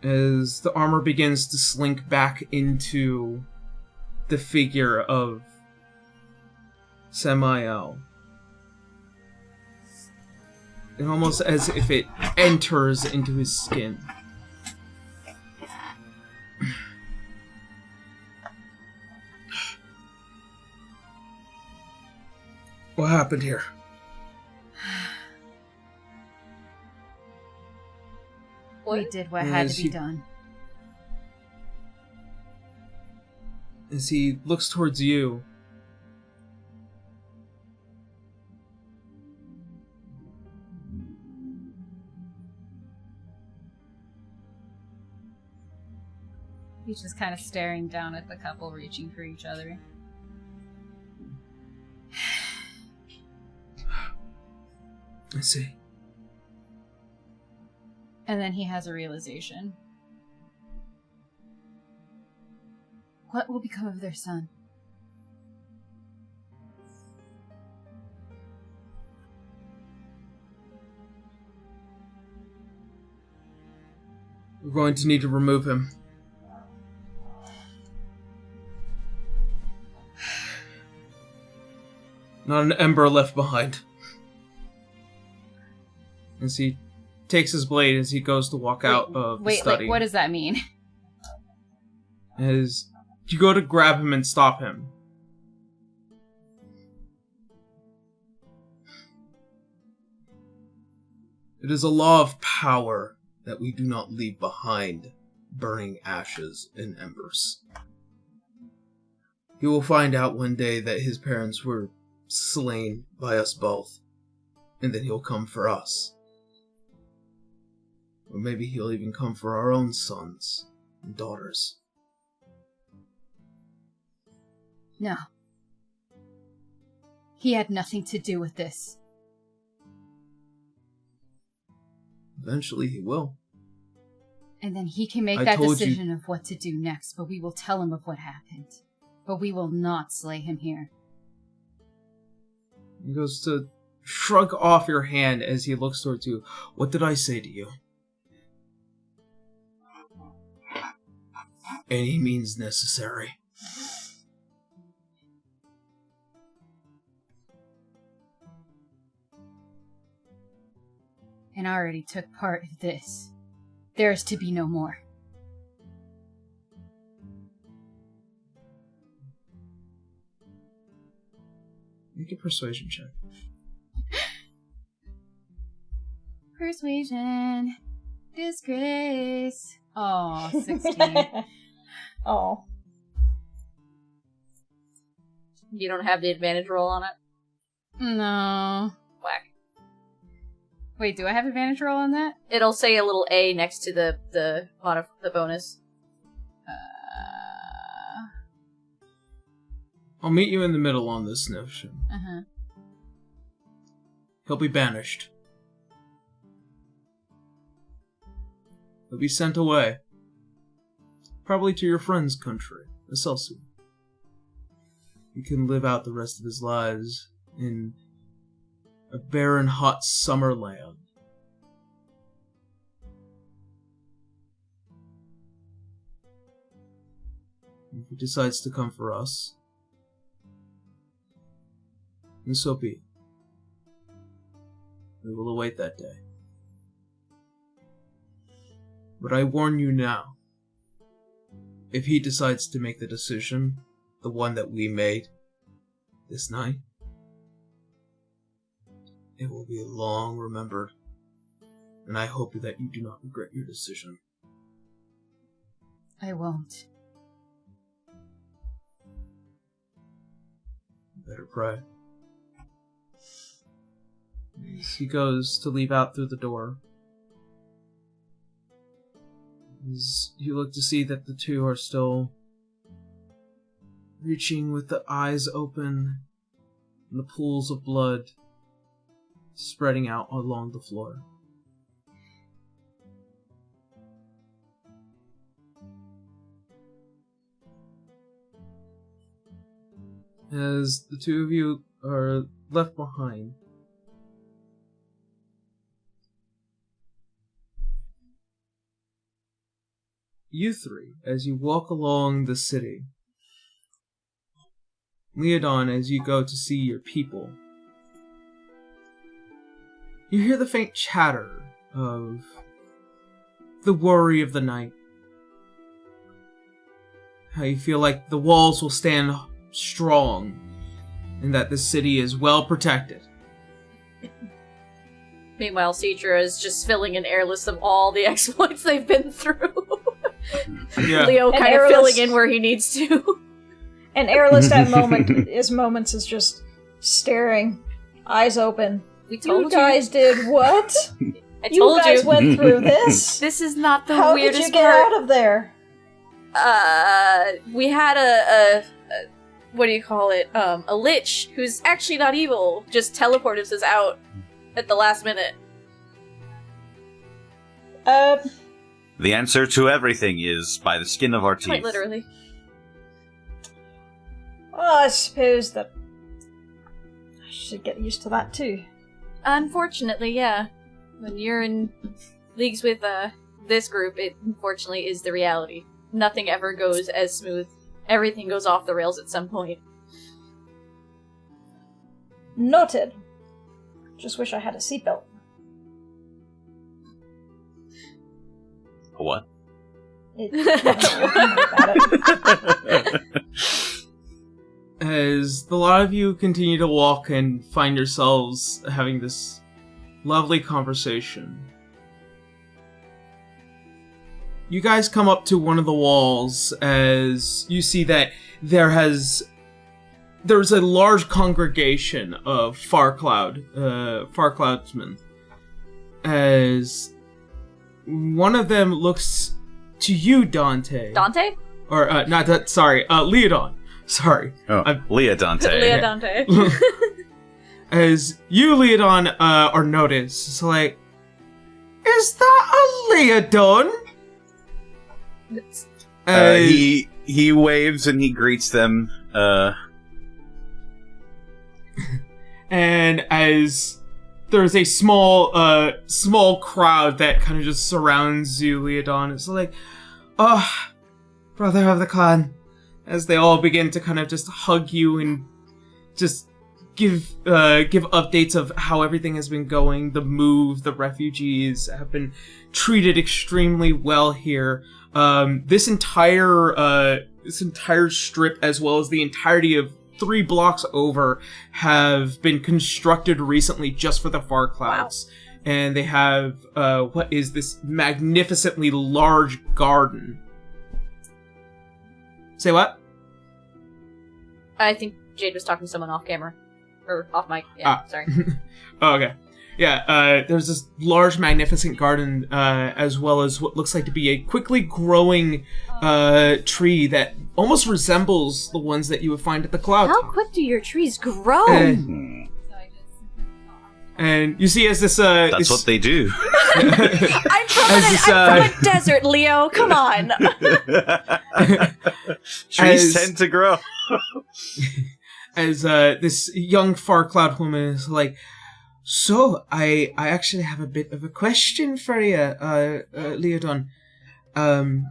As the armor begins to slink back into the figure of Samael, and almost as if it enters into his skin. What happened here? We did what had to be done. As he looks towards you, He's just kind of staring down at the couple reaching for each other. I see. And then he has a realization. What will become of their son? We're going to need to remove him. Not an ember left behind. As he takes his blade as he goes to walk out of the study. Like, what does that mean? As you go to grab him and stop him. It is a law of power that we do not leave behind burning ashes and embers. He will find out one day that his parents were slain by us both, and then he'll come for us. Or maybe he'll even come for our own sons and daughters. No. He had nothing to do with this. Eventually he will. And then he can make that decision of what to do next, but we will tell him of what happened. But we will not slay him here. He goes to shrug off your hand as he looks towards you. What did I say to you? Any means necessary. And I already took part of this. There is to be no more. Make a persuasion check. Persuasion. Disgrace. Oh, 16. Oh. You don't have the advantage roll on it? No. Whack. Wait, do I have advantage roll on that? It'll say a little A next to the bonus. I'll meet you in the middle on this notion. Uh-huh. He'll be banished. He'll be sent away. Probably to your friend's country, Excelsior. He can live out the rest of his lives in a barren, hot summer land. If he decides to come for us, and so be it. We will await that day. But I warn you now, if he decides to make the decision, the one that we made this night, it will be long remembered, and I hope that you do not regret your decision. I won't. Better pray. As he goes to leave out through the door, as you look to see that the two are still reaching with the eyes open and the pools of blood spreading out along the floor. As the two of you are left behind, you three, as you walk along the city, Leodon, as you go to see your people, you hear the faint chatter of the worry of the night. How you feel like the walls will stand strong and that the city is well protected. Meanwhile, Citra is just filling an air list of all the exploits they've been through. Yeah. Leo kind of filling in where he needs to. And Airless at moments is just staring, eyes open. We told you guys did what? I told you guys went through this? This is not the How weirdest did you get part. out of there? we had a what do you call it? A lich who's actually not evil, just teleported us out at the last minute. The answer to everything is by the skin of our teeth. Quite literally. Well, I suppose that I should get used to that too. Unfortunately, yeah. When you're in leagues with this group, it unfortunately is the reality. Nothing ever goes as smooth. Everything goes off the rails at some point. Noted. Just wish I had a seatbelt. A what? As the lot of you continue to walk and find yourselves having this lovely conversation, you guys come up to one of the walls as you see that there's a large congregation of Farcloudsmen. As one of them looks to you, Dante. Dante? Or, not that, sorry, Leodon. Sorry. Oh, Leah Dante. Leah Dante. As you, Leodon, are noticed, it's like, is that a Leodon? He waves and he greets them. And as there's a small crowd that kind of just surrounds you, Leodon, it's like, oh, brother of the clan. As they all begin to kind of just hug you and just give updates of how everything has been going. The move, the refugees have been treated extremely well here. This entire strip, as well as the entirety of 3 blocks over, have been constructed recently just for the Farclouds. Wow. And they have what is this magnificently large garden. Say what? I think Jade was talking to someone off camera. Or off mic. Yeah, sorry. Oh, okay. Yeah, there's this large, magnificent garden, as well as what looks like to be a quickly growing tree that almost resembles the ones that you would find at the Cloud How Top. quick do your trees grow? And you see as this... That's what they do. I'm from a desert, Leo. Come on. Trees tend to grow. As this young Farcloud woman is like, so, I actually have a bit of a question for you, Leodon. When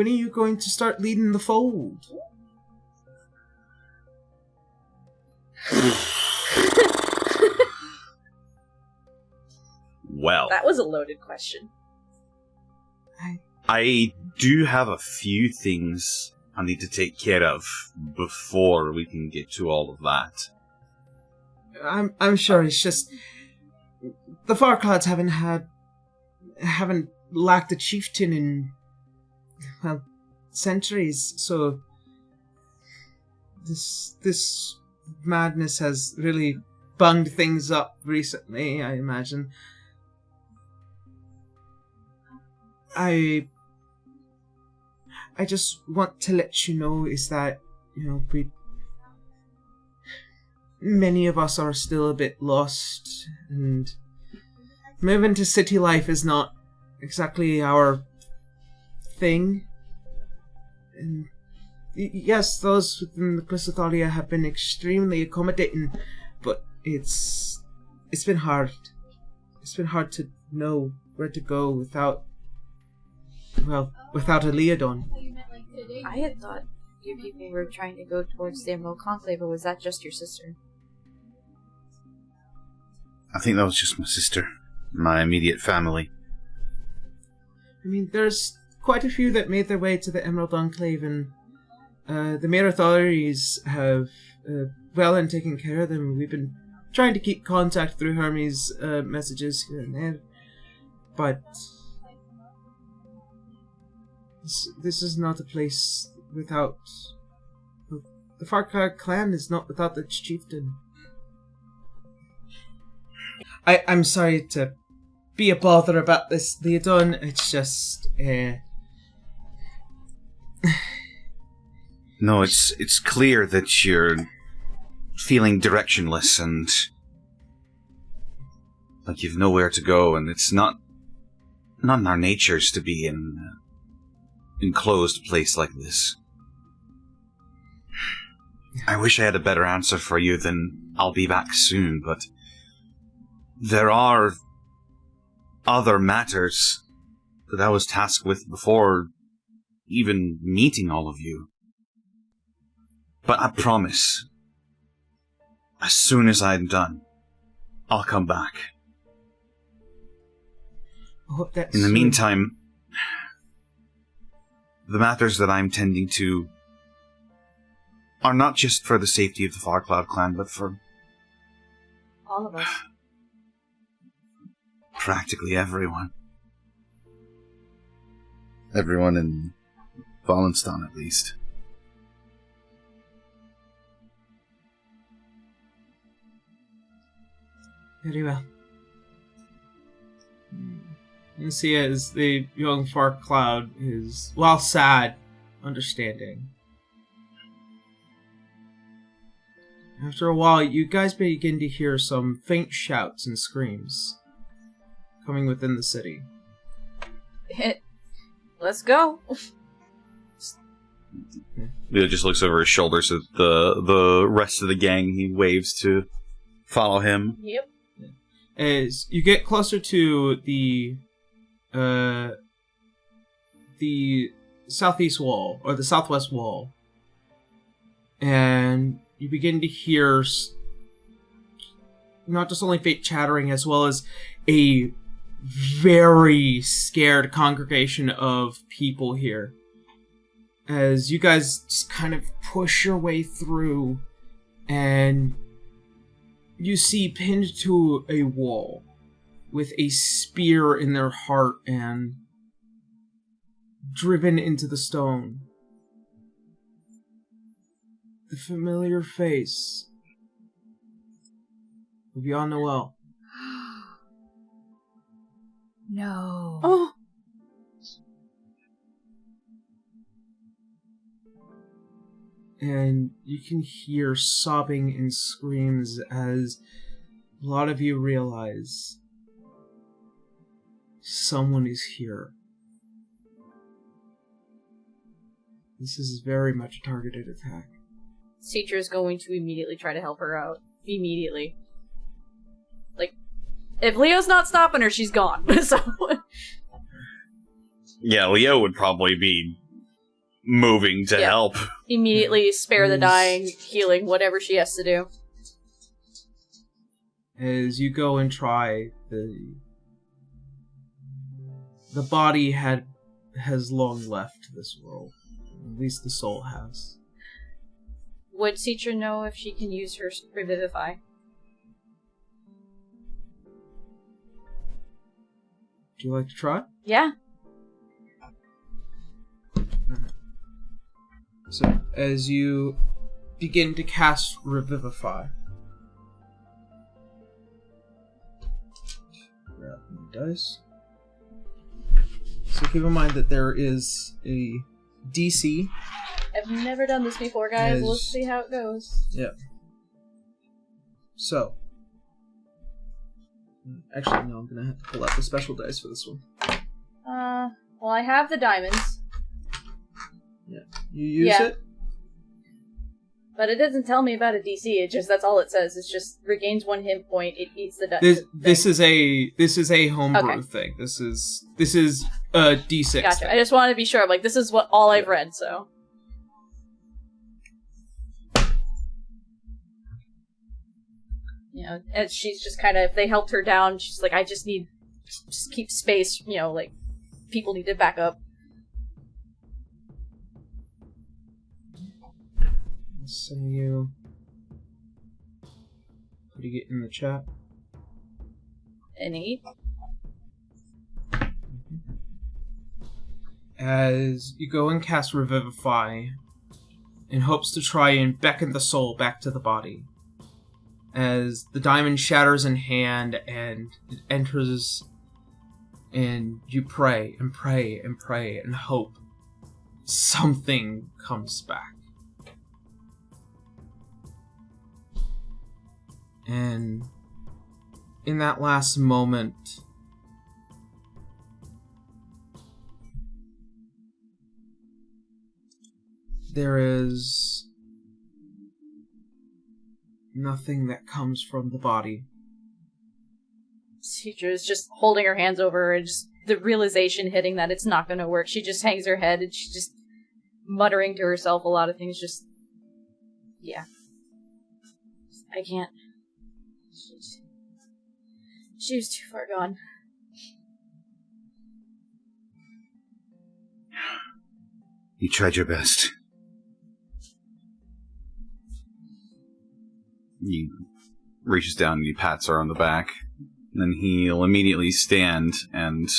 are you going to start leading the fold? Well, That was a loaded question. I do have a few things I need to take care of before we can get to all of that. I'm sure it's just the Farclouds haven't lacked a chieftain in centuries, so this madness has really bunged things up recently, I imagine. I just want to let you know is that, many of us are still a bit lost, and moving to city life is not exactly our thing. And yes, those within the Chrysothalia have been extremely accommodating, but it's been hard. It's been hard to know where to go without a Leodon. I had thought you people were trying to go towards the Emerald Conclave, or was that just your sister? I think that was just my sister, my immediate family. I mean, there's quite a few that made their way to the Emerald Enclave, and the mayor authorities have well and taken care of them. We've been trying to keep contact through Hermes' messages here and there, but this is not a place without... The Farcloud clan is not without its chieftain. I'm sorry to be a bother about this, Leodon. It's just, No, it's clear that you're feeling directionless and like you've nowhere to go, and it's not in our natures to be in an enclosed place like this. I wish I had a better answer for you than "I'll be back soon," but there are other matters that I was tasked with before even meeting all of you. But I promise, as soon as I'm done, I'll come back. In the meantime, the matters that I'm tending to are not just for the safety of the Farcloud clan, but for all of us. Practically everyone. Everyone in Walenstan, at least. Very well. You see as the young Farcloud is, while sad, understanding. After a while, you guys begin to hear some faint shouts and screams coming within the city. Let's go. Leo just looks over his shoulder so the rest of the gang, he waves to follow him. Yep. As you get closer to the southeast wall, or the southwest wall, and you begin to hear not just only faint chattering, as well as a very scared congregation of people here. As you guys just kind of push your way through, and you see pinned to a wall with a spear in their heart and driven into the stone, the familiar face of Jan Noel. No. Oh. And you can hear sobbing and screams as a lot of you realize someone is here. This is very much a targeted attack. Teacher is going to immediately try to help her out. Immediately. Like, if Leo's not stopping her, she's gone. So. Yeah, Leo would probably be moving to help. Immediately spare the dying, healing, whatever she has to do. As you go and try, the body has long left this world. At least the soul has. Would Teacher know if she can use her Revivify? Do you like to try? Yeah. So, as you begin to cast Revivify, grab my dice. So keep in mind that there is a DC. I've never done this before, guys. Let's see how it goes. Yeah. So, actually, no, I'm gonna have to pull out the special dice for this one. Well, I have the diamonds. Yeah. You use it? But it doesn't tell me about a DC. It just, that's all it says. It's just regains 1 hit point. It eats the dice. This is a homebrew thing. This is a D6. Gotcha. Thing. I just wanted to be sure. I'm like, this is all I've read, so. You know, and she's just kind of, they helped her down. She's like, I just need, just keep space. You know, like, people need to back up. Send you. Putting it in the chat. An 8. As you go and cast Revivify, in hopes to try and beckon the soul back to the body. As the diamond shatters in hand and it enters, and you pray and pray and pray and hope something comes back. And in that last moment, there is nothing that comes from the body. Teacher is just holding her hands over her and just the realization hitting that it's not going to work. She just hangs her head and she's just muttering to herself a lot of things. Just, yeah. I can't. She was too far gone. You tried your best. He reaches down and he pats her on the back. And then he'll immediately stand and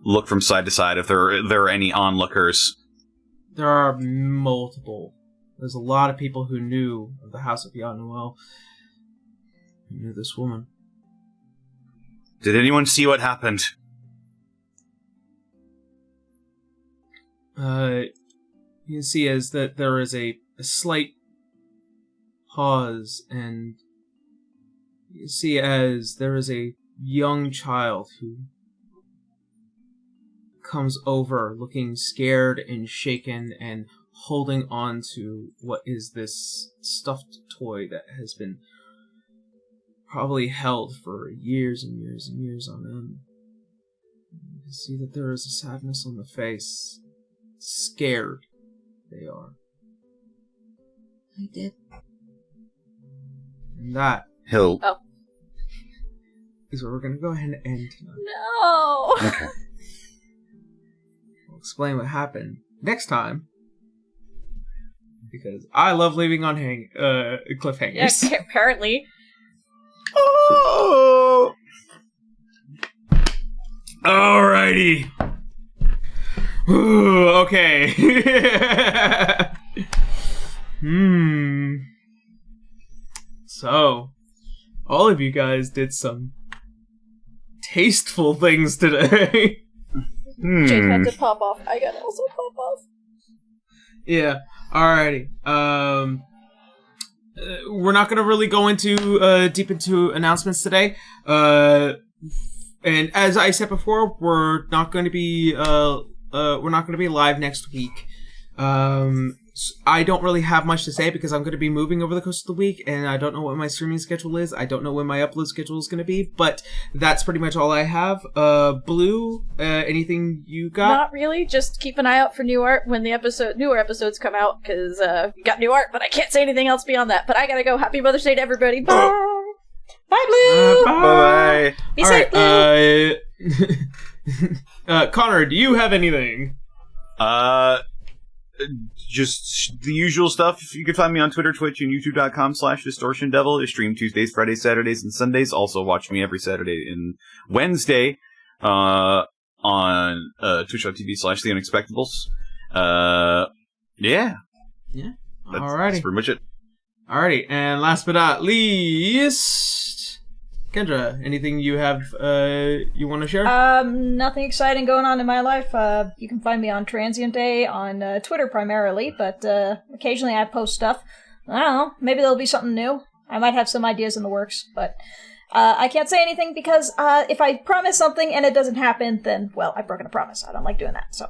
look from side to side if there are any onlookers. There are multiple. There's a lot of people who knew of the House of Yanuel, who knew this woman. Did anyone see what happened? You can see as that there is a slight pause, and you see as there is a young child who comes over looking scared and shaken and holding on to what is this stuffed toy that has been probably held for years and years and years on end. You can see that there is a sadness on the face. Scared they are. I did. And that is where we're going to go ahead and end tonight. No! Okay. We'll explain what happened next time. Because I love leaving on cliffhangers. Yes, apparently. Oh! Alrighty. Ooh, okay. So, all of you guys did some tasteful things today. Jake had to pop off. I gotta also pop off. Yeah. Alrighty. We're not gonna really go into deep into announcements today. And as I said before, we're not going to be live next week. I don't really have much to say because I'm going to be moving over the course of the week, and I don't know what my streaming schedule is. I don't know when my upload schedule is going to be, but that's pretty much all I have. Blue, anything you got? Not really. Just keep an eye out for new art when the newer episodes come out, because we got new art, but I can't say anything else beyond that. But I gotta go. Happy Mother's Day to everybody. Bye! Bye, Blue! Bye! Be safe, Blue! Connor, do you have anything? Just the usual stuff. You can find me on Twitter, Twitch, and YouTube.com/DistortionDevil. I stream Tuesdays, Fridays, Saturdays, and Sundays. Also, watch me every Saturday and Wednesday on Twitch.tv/TheUnexpectables. Yeah. Yeah. That's pretty much it. Alrighty, and last but not least, Kendra, anything you have you want to share? Nothing exciting going on in my life. You can find me on Transient Day on Twitter primarily, but occasionally I post stuff. I don't know, maybe there'll be something new. I might have some ideas in the works, but I can't say anything because if I promise something and it doesn't happen, then, well, I've broken a promise. I don't like doing that, so.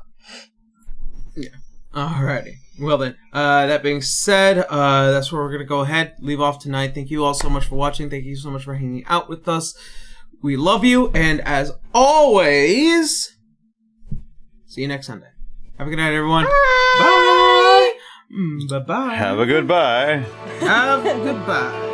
Yeah. Alrighty. Well then, that being said, that's where we're going to go ahead, leave off tonight. Thank you all so much for watching. Thank you so much for hanging out with us. We love you, and as always, see you next Sunday. Have a good night, everyone. Bye! Bye! Bye-bye. Have a good bye. Have a goodbye.